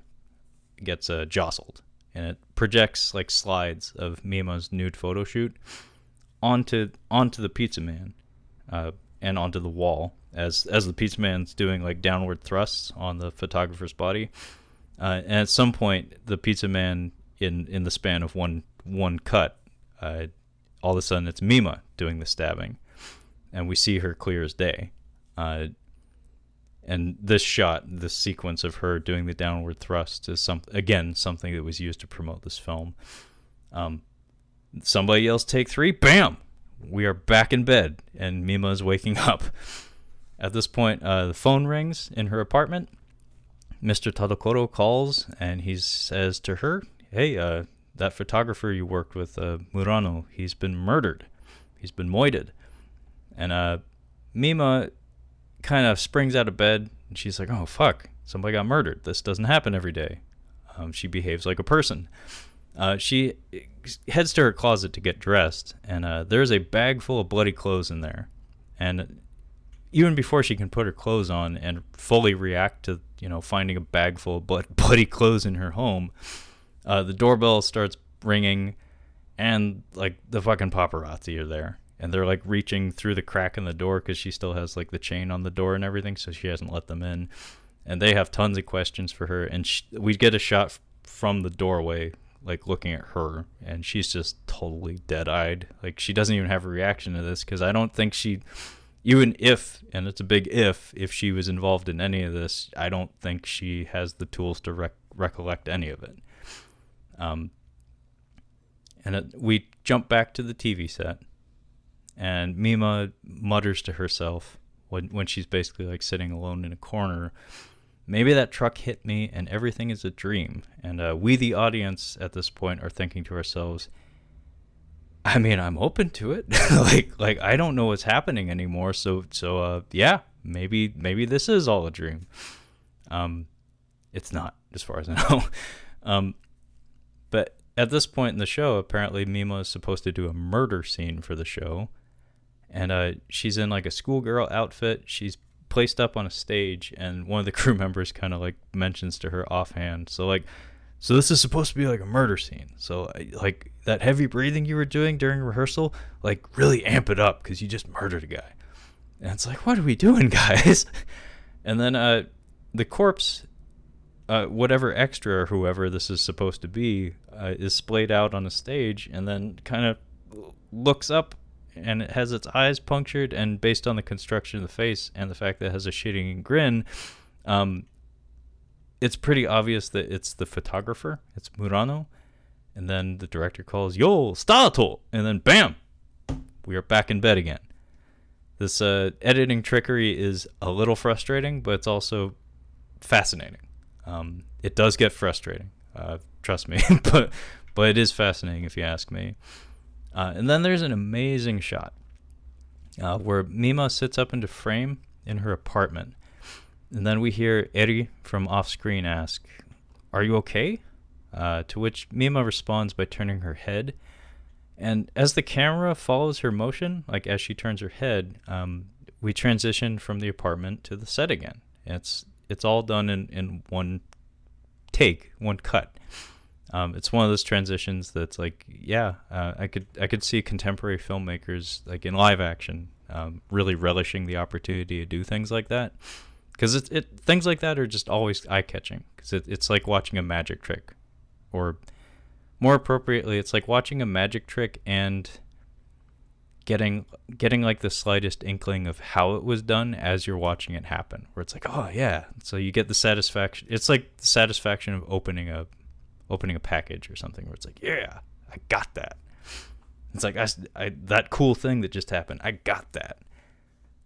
A: gets jostled, and it projects like slides of Mima's nude photo shoot onto the pizza man, and onto the wall as the pizza man's doing like downward thrusts on the photographer's body. And at some point, the pizza man, in the span of one cut, all of a sudden it's Mima doing the stabbing, and we see her clear as day. And this sequence of her doing the downward thrust is something that was used to promote this film. Somebody yells, "Take 3!" Bam! We are back in bed, and Mima is waking up. At this point, the phone rings in her apartment. Mr. Tadokoro calls, and he says to her, "Hey, that photographer you worked with, Murano, he's been murdered. He's been moited." And Mima kind of springs out of bed, and she's like, "Oh, fuck, somebody got murdered. This doesn't happen every day." She behaves like a person. She heads to her closet to get dressed, and there's a bag full of bloody clothes in there. And even before she can put her clothes on and fully react to, finding a bag full of bloody clothes in her home, the doorbell starts ringing, and like the fucking paparazzi are there, and they're like reaching through the crack in the door because she still has like the chain on the door and everything, so she hasn't let them in, and they have tons of questions for her. And we get a shot from the doorway, like looking at her, and she's just totally dead-eyed. Like, she doesn't even have a reaction to this, because I don't think she, even if, and it's a big if she was involved in any of this, I don't think she has the tools to recollect any of it. We jump back to the TV set, and Mima mutters to herself when she's basically like sitting alone in a corner, "Maybe that truck hit me and everything is a dream." And we, the audience, at this point are thinking to ourselves, I mean, I'm open to it. like I don't know what's happening anymore. So yeah, maybe this is all a dream. It's not, as far as I know. But at this point in the show, apparently Mima is supposed to do a murder scene for the show. And she's in like a schoolgirl outfit. She's placed up on a stage, and one of the crew members kind of like mentions to her offhand, so this is supposed to be like a murder scene, so like that heavy breathing you were doing during rehearsal, like really amp it up because you just murdered a guy. And it's like, what are we doing, guys? And then the corpse, whatever extra or whoever this is supposed to be, is splayed out on a stage, and then kind of looks up, and it has its eyes punctured, and based on the construction of the face and the fact that it has a shitting grin, it's pretty obvious that it's the photographer. It's Murano. And then the director calls, "Yo, stato!" And then bam! We are back in bed again. This editing trickery is a little frustrating, but it's also fascinating. It does get frustrating, trust me, but it is fascinating if you ask me. And then there's an amazing shot where Mima sits up into frame in her apartment. And then we hear Eri from off-screen ask, "Are you okay?" To which Mima responds by turning her head. And as the camera follows her motion, like as she turns her head, we transition from the apartment to the set again. It's all done in one take, one cut. It's one of those transitions that's like, I could see contemporary filmmakers, like in live action, really relishing the opportunity to do things like that, because things like that are just always eye-catching, because it's like watching a magic trick, or more appropriately, it's like watching a magic trick and getting like the slightest inkling of how it was done as you're watching it happen, where it's like, oh yeah, so you get the satisfaction. It's like the satisfaction of opening a package or something, where it's like, yeah, I got that. It's like, I that cool thing that just happened, I got that.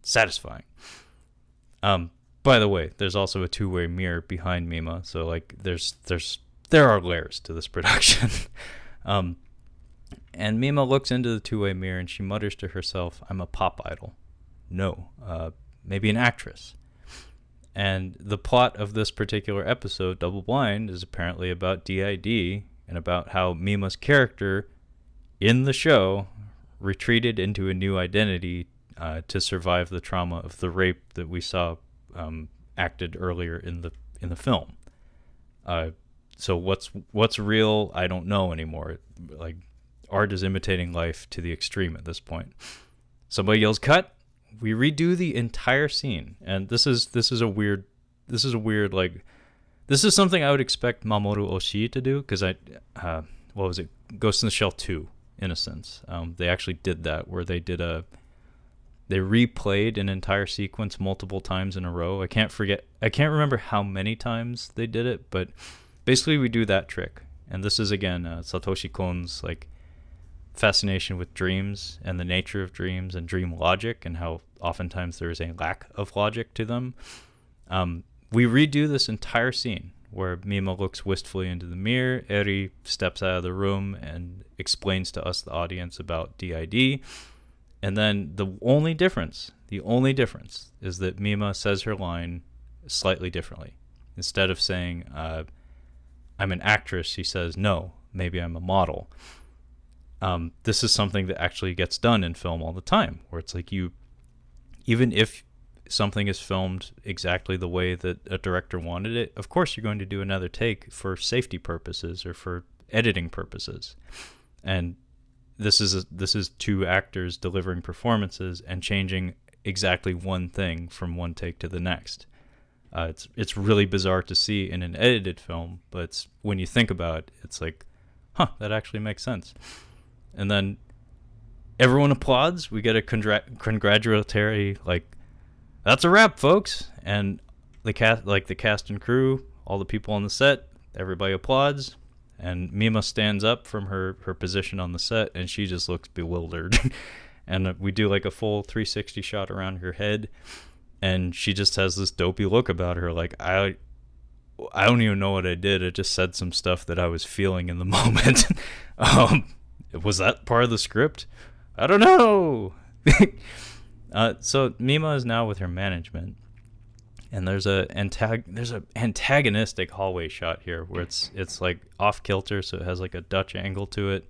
A: Satisfying. By the way, there's also a two-way mirror behind Mima, so like there are layers to this production. And Mima looks into the two-way mirror and she mutters to herself, "I'm a pop idol. No, maybe an actress." And the plot of this particular episode, Double Blind, is apparently about DID and about how Mima's character in the show retreated into a new identity to survive the trauma of the rape that we saw acted earlier in the film. So what's real? I don't know anymore. Like, art is imitating life to the extreme at this point. Somebody yells "cut." We redo the entire scene, and this is a weird like, this is something I would expect Mamoru Oshii to do, because what was it, Ghost in the Shell 2, Innocence. They actually did that, where they replayed an entire sequence multiple times in a row. I can't remember how many times they did it, but basically we do that trick. And this is again Satoshi Kon's like fascination with dreams and the nature of dreams and dream logic, and how oftentimes there is a lack of logic to them. We redo this entire scene where Mima looks wistfully into the mirror. Eri steps out of the room and explains to us, the audience, about DID. And then the only difference is that Mima says her line slightly differently. Instead of saying, I'm an actress, she says, no, maybe I'm a model. This is something that actually gets done in film all the time, where it's like, even if something is filmed exactly the way that a director wanted it, of course you're going to do another take for safety purposes or for editing purposes. And this is two actors delivering performances and changing exactly one thing from one take to the next. It's really bizarre to see in an edited film, but when you think about it, it's like, that actually makes sense. And then everyone applauds. We get a congratulatory, like, that's a wrap, folks. And the cast and crew, all the people on the set, everybody applauds. And Mima stands up from her position on the set, and she just looks bewildered. And we do like a full 360 shot around her head, and she just has this dopey look about her, like, I don't even know what I did. I just said some stuff that I was feeling in the moment. Was that part of the script? I don't know. So Mima is now with her management, and there's a antagonistic hallway shot here where it's like off kilter, so it has like a Dutch angle to it.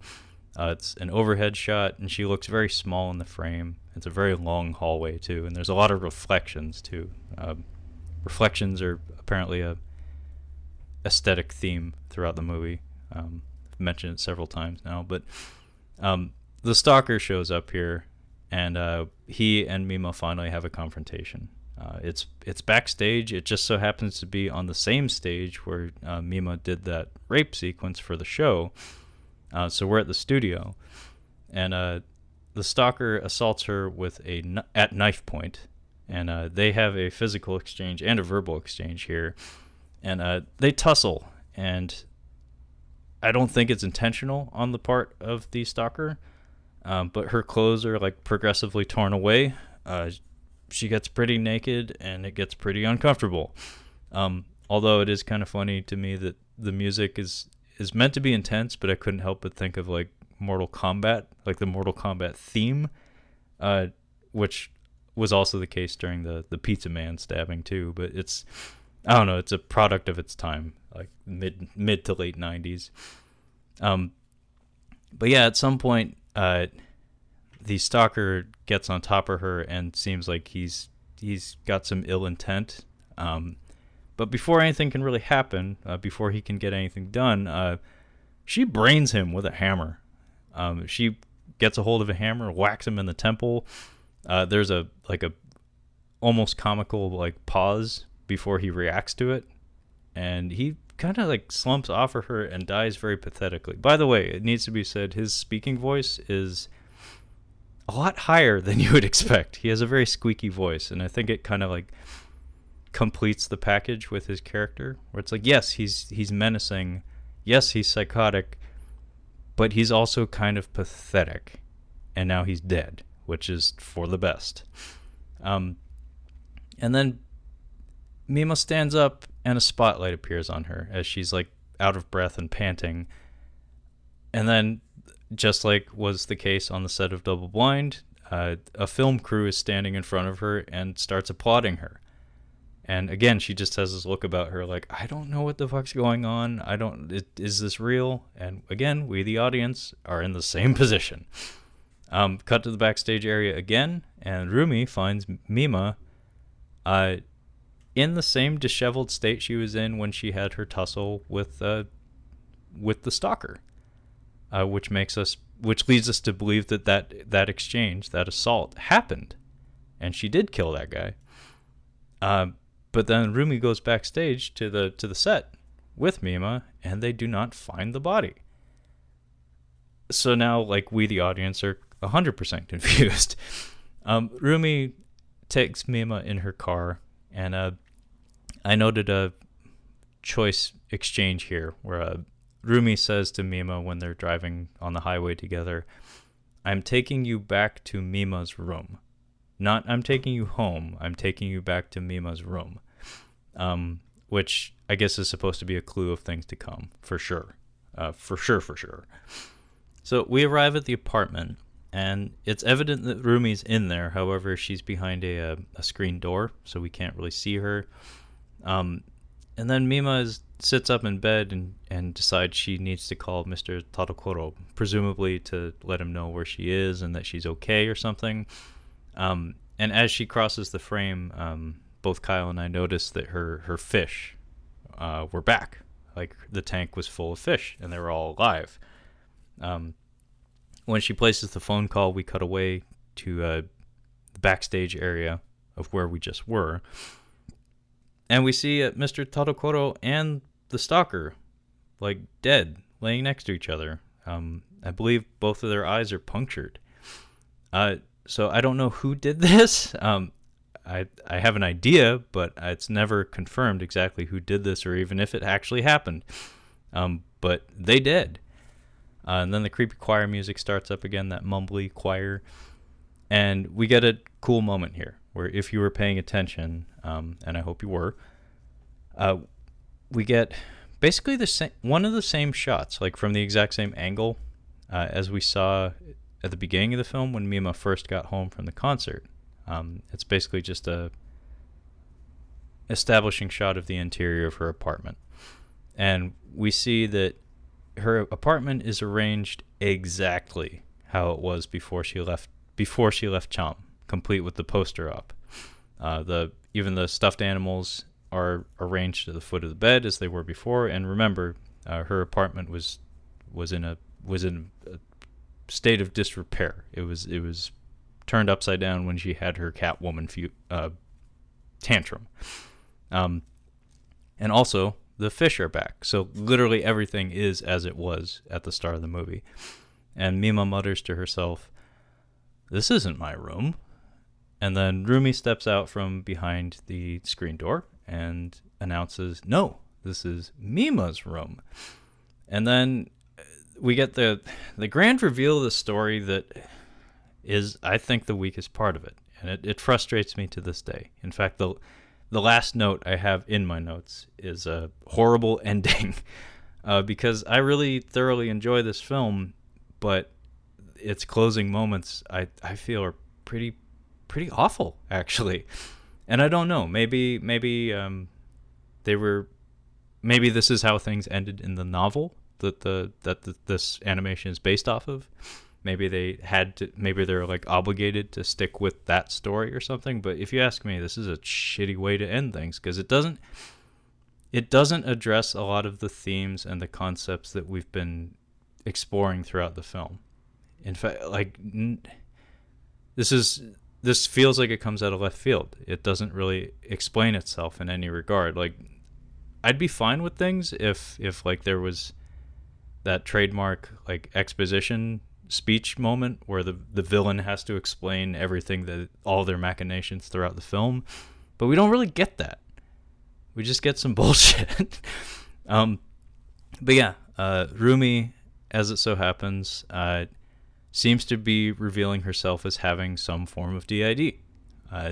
A: It's an overhead shot, and she looks very small in the frame. It's a very long hallway too, and there's a lot of reflections too. Reflections are apparently a aesthetic theme throughout the movie. I've mentioned it several times now, but the stalker shows up here, and he and Mima finally have a confrontation. It's backstage. It just so happens to be on the same stage where Mima did that rape sequence for the show. So we're at the studio, and the stalker assaults her at knife point, and they have a physical exchange and a verbal exchange here, and they tussle, and I don't think it's intentional on the part of the stalker, but her clothes are like progressively torn away. She gets pretty naked, and it gets pretty uncomfortable. Although it is kind of funny to me that the music is meant to be intense, but I couldn't help but think of like Mortal Kombat, like the Mortal Kombat theme, which was also the case during the Pizza Man stabbing too. But I don't know, it's a product of its time, like mid to late 90s. But yeah, at some point, the stalker gets on top of her and seems like he's got some ill intent. But before anything can really happen, before he can get anything done, she brains him with a hammer. She gets a hold of a hammer, whacks him in the temple. There's a almost comical like pause before he reacts to it, and he kind of like slumps off of her and dies very pathetically. By the way, it needs to be said, his speaking voice is a lot higher than you would expect. He has a very squeaky voice, and I think it kind of like completes the package with his character, where it's like, yes, he's menacing, yes, he's psychotic, but he's also kind of pathetic, and now he's dead, which is for the best. And then Mima stands up, and a spotlight appears on her as she's like out of breath and panting. And then, just like was the case on the set of Double Blind, a film crew is standing in front of her and starts applauding her. And again, she just has this look about her like, I don't know what the fuck's going on. Is this real? And again, we, the audience, are in the same position. Cut to the backstage area again, and Rumi finds Mima uh, in the same disheveled state she was in when she had her tussle with the stalker, which leads us to believe that exchange, that assault, happened, and she did kill that guy. But then Rumi goes backstage to the set with Mima, and they do not find the body. So now, like, we the audience are 100% confused. Rumi takes Mima in her car, and I noted a choice exchange here where Rumi says to Mima when they're driving on the highway together, "I'm taking you back to Mima's room." Not, "I'm taking you home, I'm taking you back to Mima's room." Which I guess is supposed to be a clue of things to come, for sure. For sure. So we arrive at the apartment, and it's evident that Rumi's in there. However, she's behind a screen door, so we can't really see her. And then Mima sits up in bed and decides she needs to call Mr. Tadokoro, presumably to let him know where she is and that she's okay or something. And as she crosses the frame, both Kyle and I noticed that her fish were back. Like, the tank was full of fish, and they were all alive. When she places the phone call, we cut away to the backstage area of where we just were. And we see Mr. Tadokoro and the stalker, like, dead, laying next to each other. I believe both of their eyes are punctured. So I don't know who did this. I have an idea, but it's never confirmed exactly who did this or even if it actually happened. But they did. And then the creepy choir music starts up again, that mumbly choir. And we get a cool moment here where, if you were paying attention, and I hope you were, we get basically one of the same shots, like from the exact same angle as we saw at the beginning of the film when Mima first got home from the concert. It's basically just a establishing shot of the interior of her apartment. And we see that her apartment is arranged exactly how it was before she left Cham, complete with the poster up. Even the stuffed animals are arranged to the foot of the bed as they were before. And remember, her apartment was in a state of disrepair. It was turned upside down when she had her Catwoman tantrum. And also, the fish are back. So literally everything is as it was at the start of the movie. And Mima mutters to herself, "This isn't my room." And then Rumi steps out from behind the screen door and announces, "No, this is Mima's room." And then we get the grand reveal of the story that is, I think, the weakest part of it. And it frustrates me to this day. In fact, the last note I have in my notes is a horrible ending, because I really thoroughly enjoy this film, but its closing moments I feel are pretty awful, actually. And I don't know, maybe this is how things ended in the novel that this animation is based off of. Maybe they're like obligated to stick with that story or something. But if you ask me, this is a shitty way to end things, because it doesn't address a lot of the themes and the concepts that we've been exploring throughout the film. In fact, like, this feels like it comes out of left field. It doesn't really explain itself in any regard. Like, I'd be fine with things if like there was that trademark like exposition speech moment where the villain has to explain everything, that all their machinations throughout the film, but we don't really get that. We just get some bullshit. But yeah, Rumi, as it so happens, seems to be revealing herself as having some form of DID.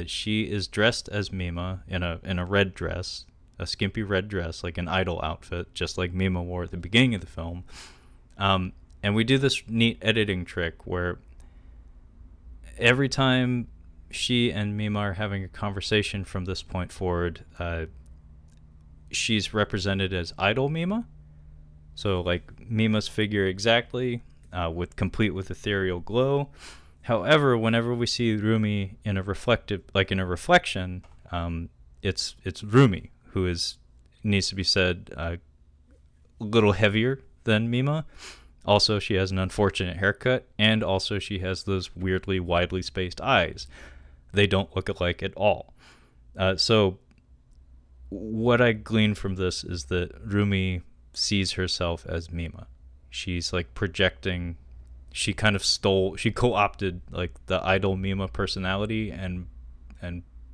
A: She is dressed as Mima in a red dress, a skimpy red dress, like an idol outfit, just like Mima wore at the beginning of the film. And we do this neat editing trick where every time she and Mima are having a conversation from this point forward, she's represented as idol Mima. So like Mima's figure exactly, complete with ethereal glow. However, whenever we see Rumi in a reflection, it's Rumi who needs to be said a little heavier than Mima. Also, she has an unfortunate haircut, and also she has those weirdly widely spaced eyes. They don't look alike at all. So what I glean from this is that Rumi sees herself as Mima. She's like projecting. She co-opted like the idol Mima personality and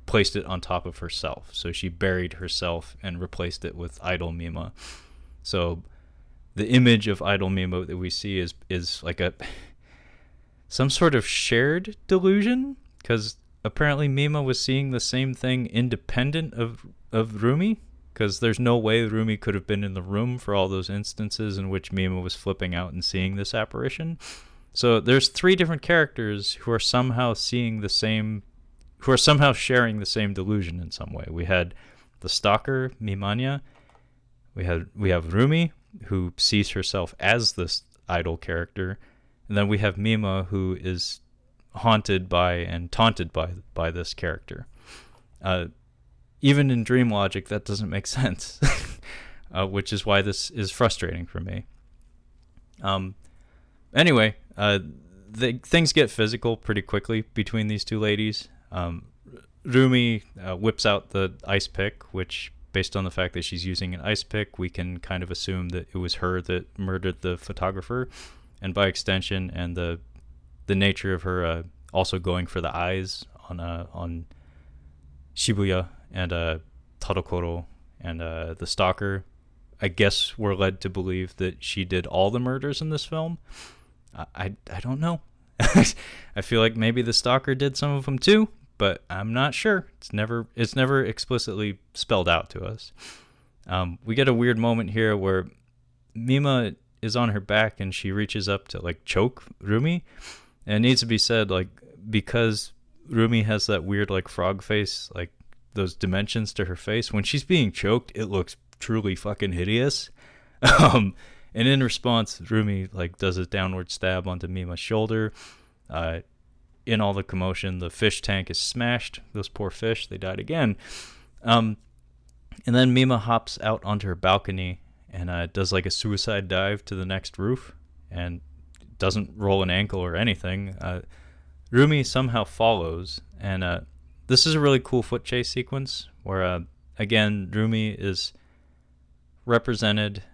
A: placed it on top of herself. So she buried herself and replaced it with idol Mima. So the image of idol Mima that we see is like some sort of shared delusion, because apparently Mima was seeing the same thing independent of Rumi, because there's no way Rumi could have been in the room for all those instances in which Mima was flipping out and seeing this apparition. So there's 3 different characters who are somehow sharing the same delusion in some way. We had the stalker Mimanya. We have Rumi, who sees herself as this idol character, and then we have Mima, who is haunted by and taunted by this character. Even in dream logic, that doesn't make sense, which is why this is frustrating for me. Anyway, things get physical pretty quickly between these 2 ladies. Rumi whips out the ice pick, which, based on the fact that she's using an ice pick, we can kind of assume that it was her that murdered the photographer, and by extension, and the nature of her also going for the eyes on Shibuya and Tadokoro and the stalker, I guess we're led to believe that she did all the murders in this film. I don't know. I feel like maybe the stalker did some of them too, but I'm not sure. It's never explicitly spelled out to us. We get a weird moment here where Mima is on her back and she reaches up to like choke Rumi, and it needs to be said, like, because Rumi has that weird like frog face, like those dimensions to her face, when she's being choked, it looks truly fucking hideous. And in response, Rumi like does a downward stab onto Mima's shoulder. In all the commotion, the fish tank is smashed. Those poor fish, they died again. And then Mima hops out onto her balcony and does like a suicide dive to the next roof and doesn't roll an ankle or anything. Rumi somehow follows, and this is a really cool foot chase sequence where, again, Rumi is represented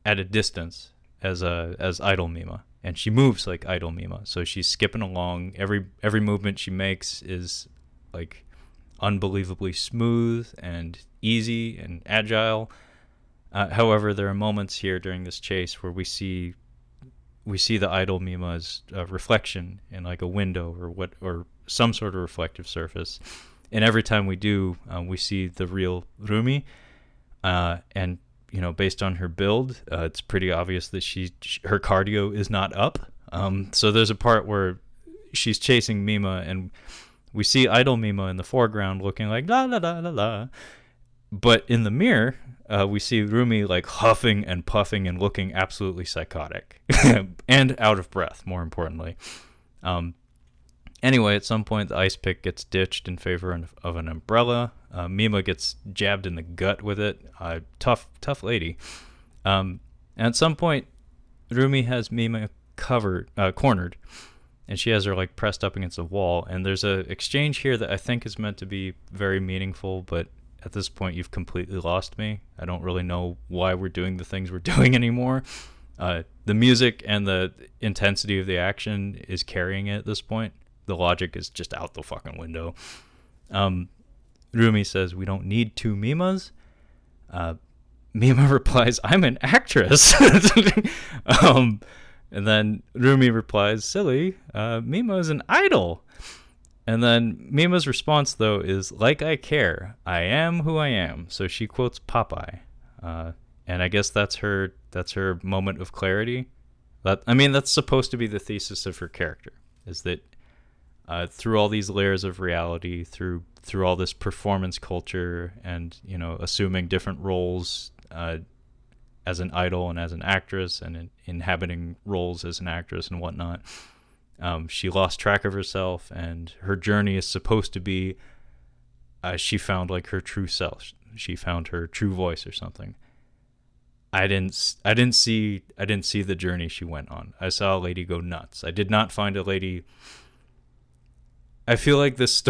A: at a distance as idol Mima, and she moves like idol Mima. So she's skipping along. Every movement she makes is like unbelievably smooth and easy and agile. However, there are moments here during this chase where we see the idol Mima's reflection in like a window or some sort of reflective surface, and every time we do, we see the real Rumi, and based on her build, it's pretty obvious that her cardio is not up. So there's a part where she's chasing Mima, and we see idol Mima in the foreground looking like la la la la la, but in the mirror, we see Rumi like huffing and puffing and looking absolutely psychotic and out of breath, more importantly. Anyway, at some point, the ice pick gets ditched in favor of an umbrella. Mima gets jabbed in the gut with it. Tough lady. And at some point, Rumi has Mima cornered, and she has her like pressed up against a wall. And there's a exchange here that I think is meant to be very meaningful, but at this point, you've completely lost me. I don't really know why we're doing the things we're doing anymore. The music and the intensity of the action is carrying it at this point. The logic is just out the fucking window. Rumi says, "We don't need 2 Mimas." Mima replies, "I'm an actress." And then Rumi replies, "Silly, Mima is an idol." And then Mima's response, though, is, "Like I care. I am who I am." So she quotes Popeye. And I guess that's her moment of clarity. That's supposed to be the thesis of her character, is that through all these layers of reality, through all this performance culture, and assuming different roles as an idol and as an actress, and inhabiting roles as an actress and whatnot, She lost track of herself, and her journey is supposed to be she found like her true self. She found her true voice or something. I didn't see the journey she went on. I saw a lady go nuts. I did not find a lady. I feel like this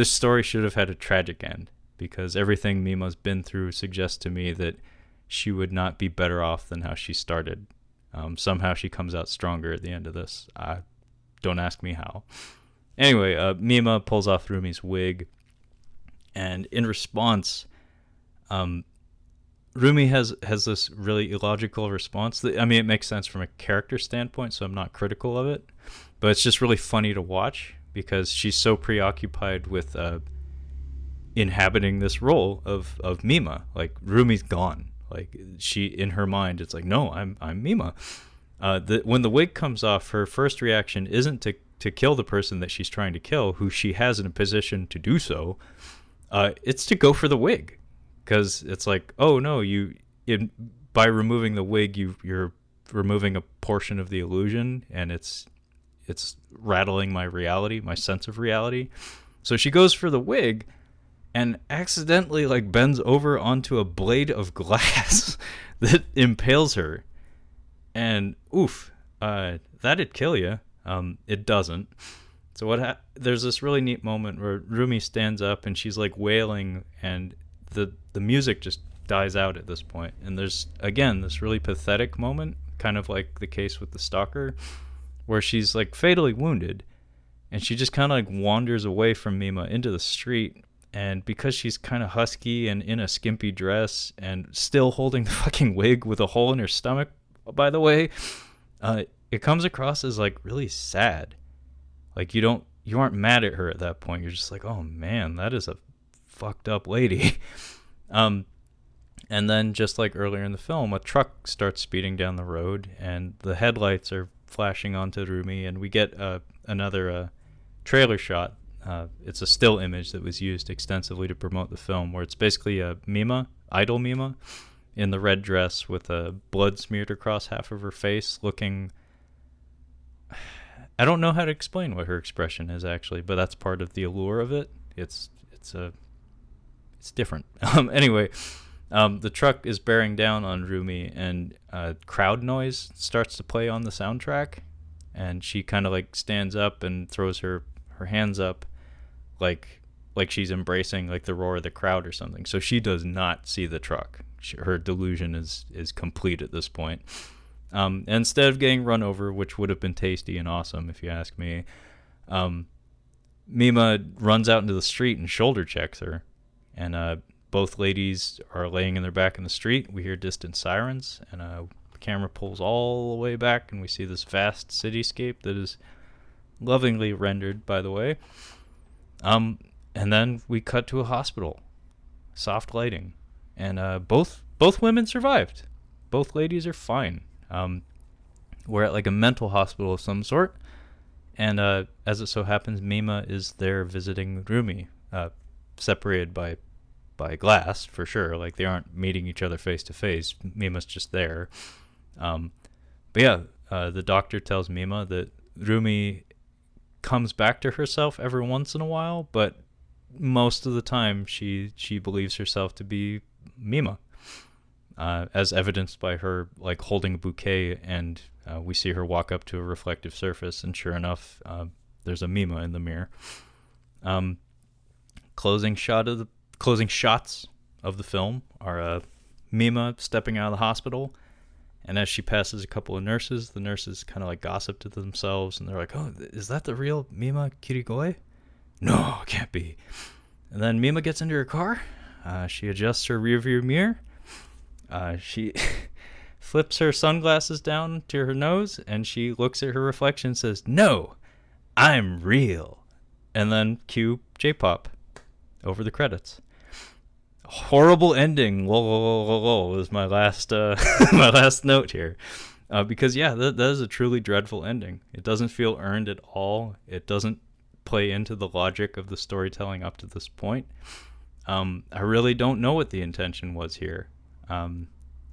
A: story should have had a tragic end, because everything Mima's been through suggests to me that she would not be better off than how she started. Somehow she comes out stronger at the end of this. Don't ask me how. Anyway, Mima pulls off Rumi's wig, and in response, um, Rumi has this really illogical response. I mean, it makes sense from a character standpoint, so I'm not critical of it. But it's just really funny to watch because she's so preoccupied with inhabiting this role of Mima. Like, Rumi's gone. Like, she, in her mind, it's like, no, I'm Mima. When the wig comes off, her first reaction isn't to kill the person that she's trying to kill, who she has in a position to do so. It's to go for the wig. Because it's like, oh no, by removing the wig, you're removing a portion of the illusion, and it's rattling my reality, my sense of reality. So she goes for the wig, and accidentally like bends over onto a blade of glass that impales her, and oof, that'd kill you. It doesn't. So there's this really neat moment where Rumi stands up and she's like wailing, and the music just dies out at this point, and there's again this really pathetic moment, kind of like the case with the stalker, where she's like fatally wounded, and she just kind of like wanders away from Mima into the street, and because she's kind of husky and in a skimpy dress and still holding the fucking wig with a hole in her stomach, by the way, it comes across as like really sad. Like you aren't mad at her at that point. You're just like, oh man, that is a fucked up lady. And then just like earlier in the film, a truck starts speeding down the road, and the headlights are flashing onto Rumi, and we get another trailer shot. It's a still image that was used extensively to promote the film, where it's basically a Mima, idol Mima, in the red dress with blood smeared across half of her face, looking. I don't know how to explain what her expression is actually, but that's part of the allure of it. It's different. Anyway, the truck is bearing down on Rumi, and crowd noise starts to play on the soundtrack, and she kind of like stands up and throws her hands up, like she's embracing like the roar of the crowd or something. So she does not see the truck. Her delusion is complete at this point. Instead of getting run over, which would have been tasty and awesome if you ask me, Mima runs out into the street and shoulder checks her, and both ladies are laying in their back in the street. We hear distant sirens, and the camera pulls all the way back, and we see this vast cityscape that is lovingly rendered, by the way. And then we cut to a hospital, soft lighting, and both women survived. Both ladies are fine. We're at like a mental hospital of some sort, and as it so happens, Mima is there visiting Rumi, separated by glass for sure. Like they aren't meeting each other face to face. Mima's just there. But yeah, the doctor tells Mima that Rumi comes back to herself every once in a while, but most of the time she believes herself to be Mima. As evidenced by her like holding a bouquet, and we see her walk up to a reflective surface, and sure enough, there's a Mima in the mirror. Closing shots of the film are Mima stepping out of the hospital, and as she passes a couple of nurses, the nurses kind of like gossip to themselves, and they're like, "Oh, is that the real Mima Kirigoi? No, it can't be." And then Mima gets into her car. She adjusts her rearview mirror. She flips her sunglasses down to her nose, and she looks at her reflection and says, "No, I'm real." And then cue J-pop over the credits. Horrible ending. Lol, lol, lol, lol, is my last my last note here, because yeah, that is a truly dreadful ending. It doesn't feel earned at all. It doesn't play into the logic of the storytelling up to this point. I really don't know what the intention was here. And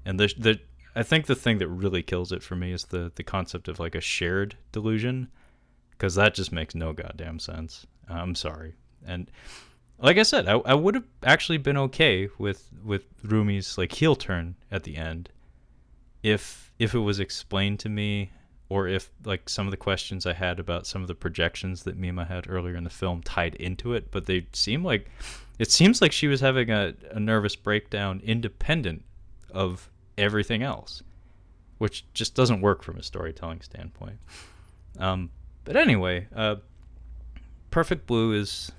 A: I think the thing that really kills it for me is the concept of like a shared delusion, because that just makes no goddamn sense. I'm sorry. And like I said, I would have actually been okay with Rumi's like heel turn at the end if it was explained to me, or if like some of the questions I had about some of the projections that Mima had earlier in the film tied into it. But they seem like it seems like she was having a nervous breakdown independent of everything else, which just doesn't work from a storytelling standpoint. But anyway, Perfect Blue is,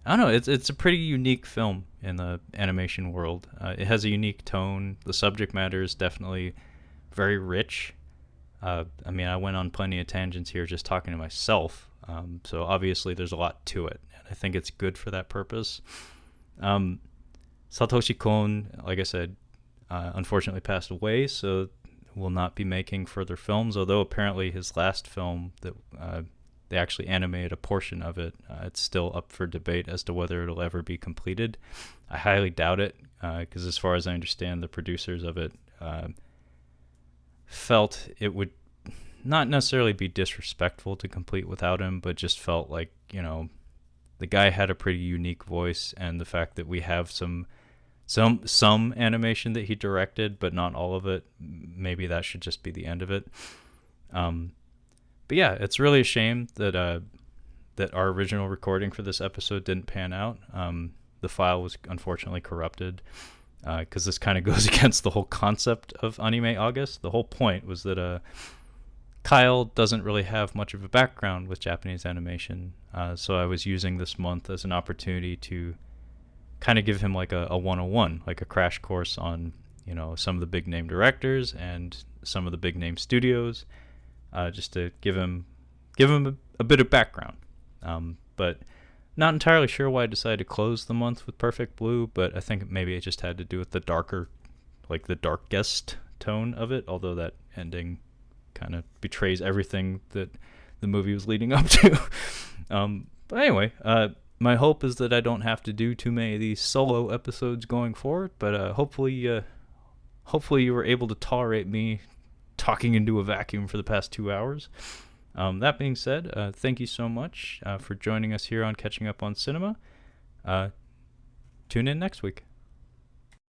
A: I don't know, it's a pretty unique film in the animation world. It has a unique tone. The subject matter is definitely very rich. I mean, I went on plenty of tangents here just talking to myself. So obviously there's a lot to it, and I think it's good for that purpose. Satoshi Kon, like I said, unfortunately passed away, so will not be making further films, although apparently his last film that they actually animated a portion of it. It's still up for debate as to whether it'll ever be completed. I highly doubt it, because as far as I understand, the producers of it felt it would not necessarily be disrespectful to complete without him, but just felt like, you know, the guy had a pretty unique voice, and the fact that we have some animation that he directed, but not all of it, maybe that should just be the end of it. But yeah, it's really a shame that that our original recording for this episode didn't pan out. The file was unfortunately corrupted, because this kind of goes against the whole concept of Anime August. The whole point was that Kyle doesn't really have much of a background with Japanese animation, so I was using this month as an opportunity to kind of give him like a 101, like a crash course on, you know, some of the big name directors and some of the big name studios, just to give him a bit of background. But not entirely sure why I decided to close the month with Perfect Blue, but I think maybe it just had to do with the darker, like the darkest tone of it, although that ending kind of betrays everything that the movie was leading up to. But anyway, my hope is that I don't have to do too many of these solo episodes going forward, but hopefully you were able to tolerate me talking into a vacuum for the past 2 hours. That being said, thank you so much for joining us here on Catching Up on Cinema. Tune in next week.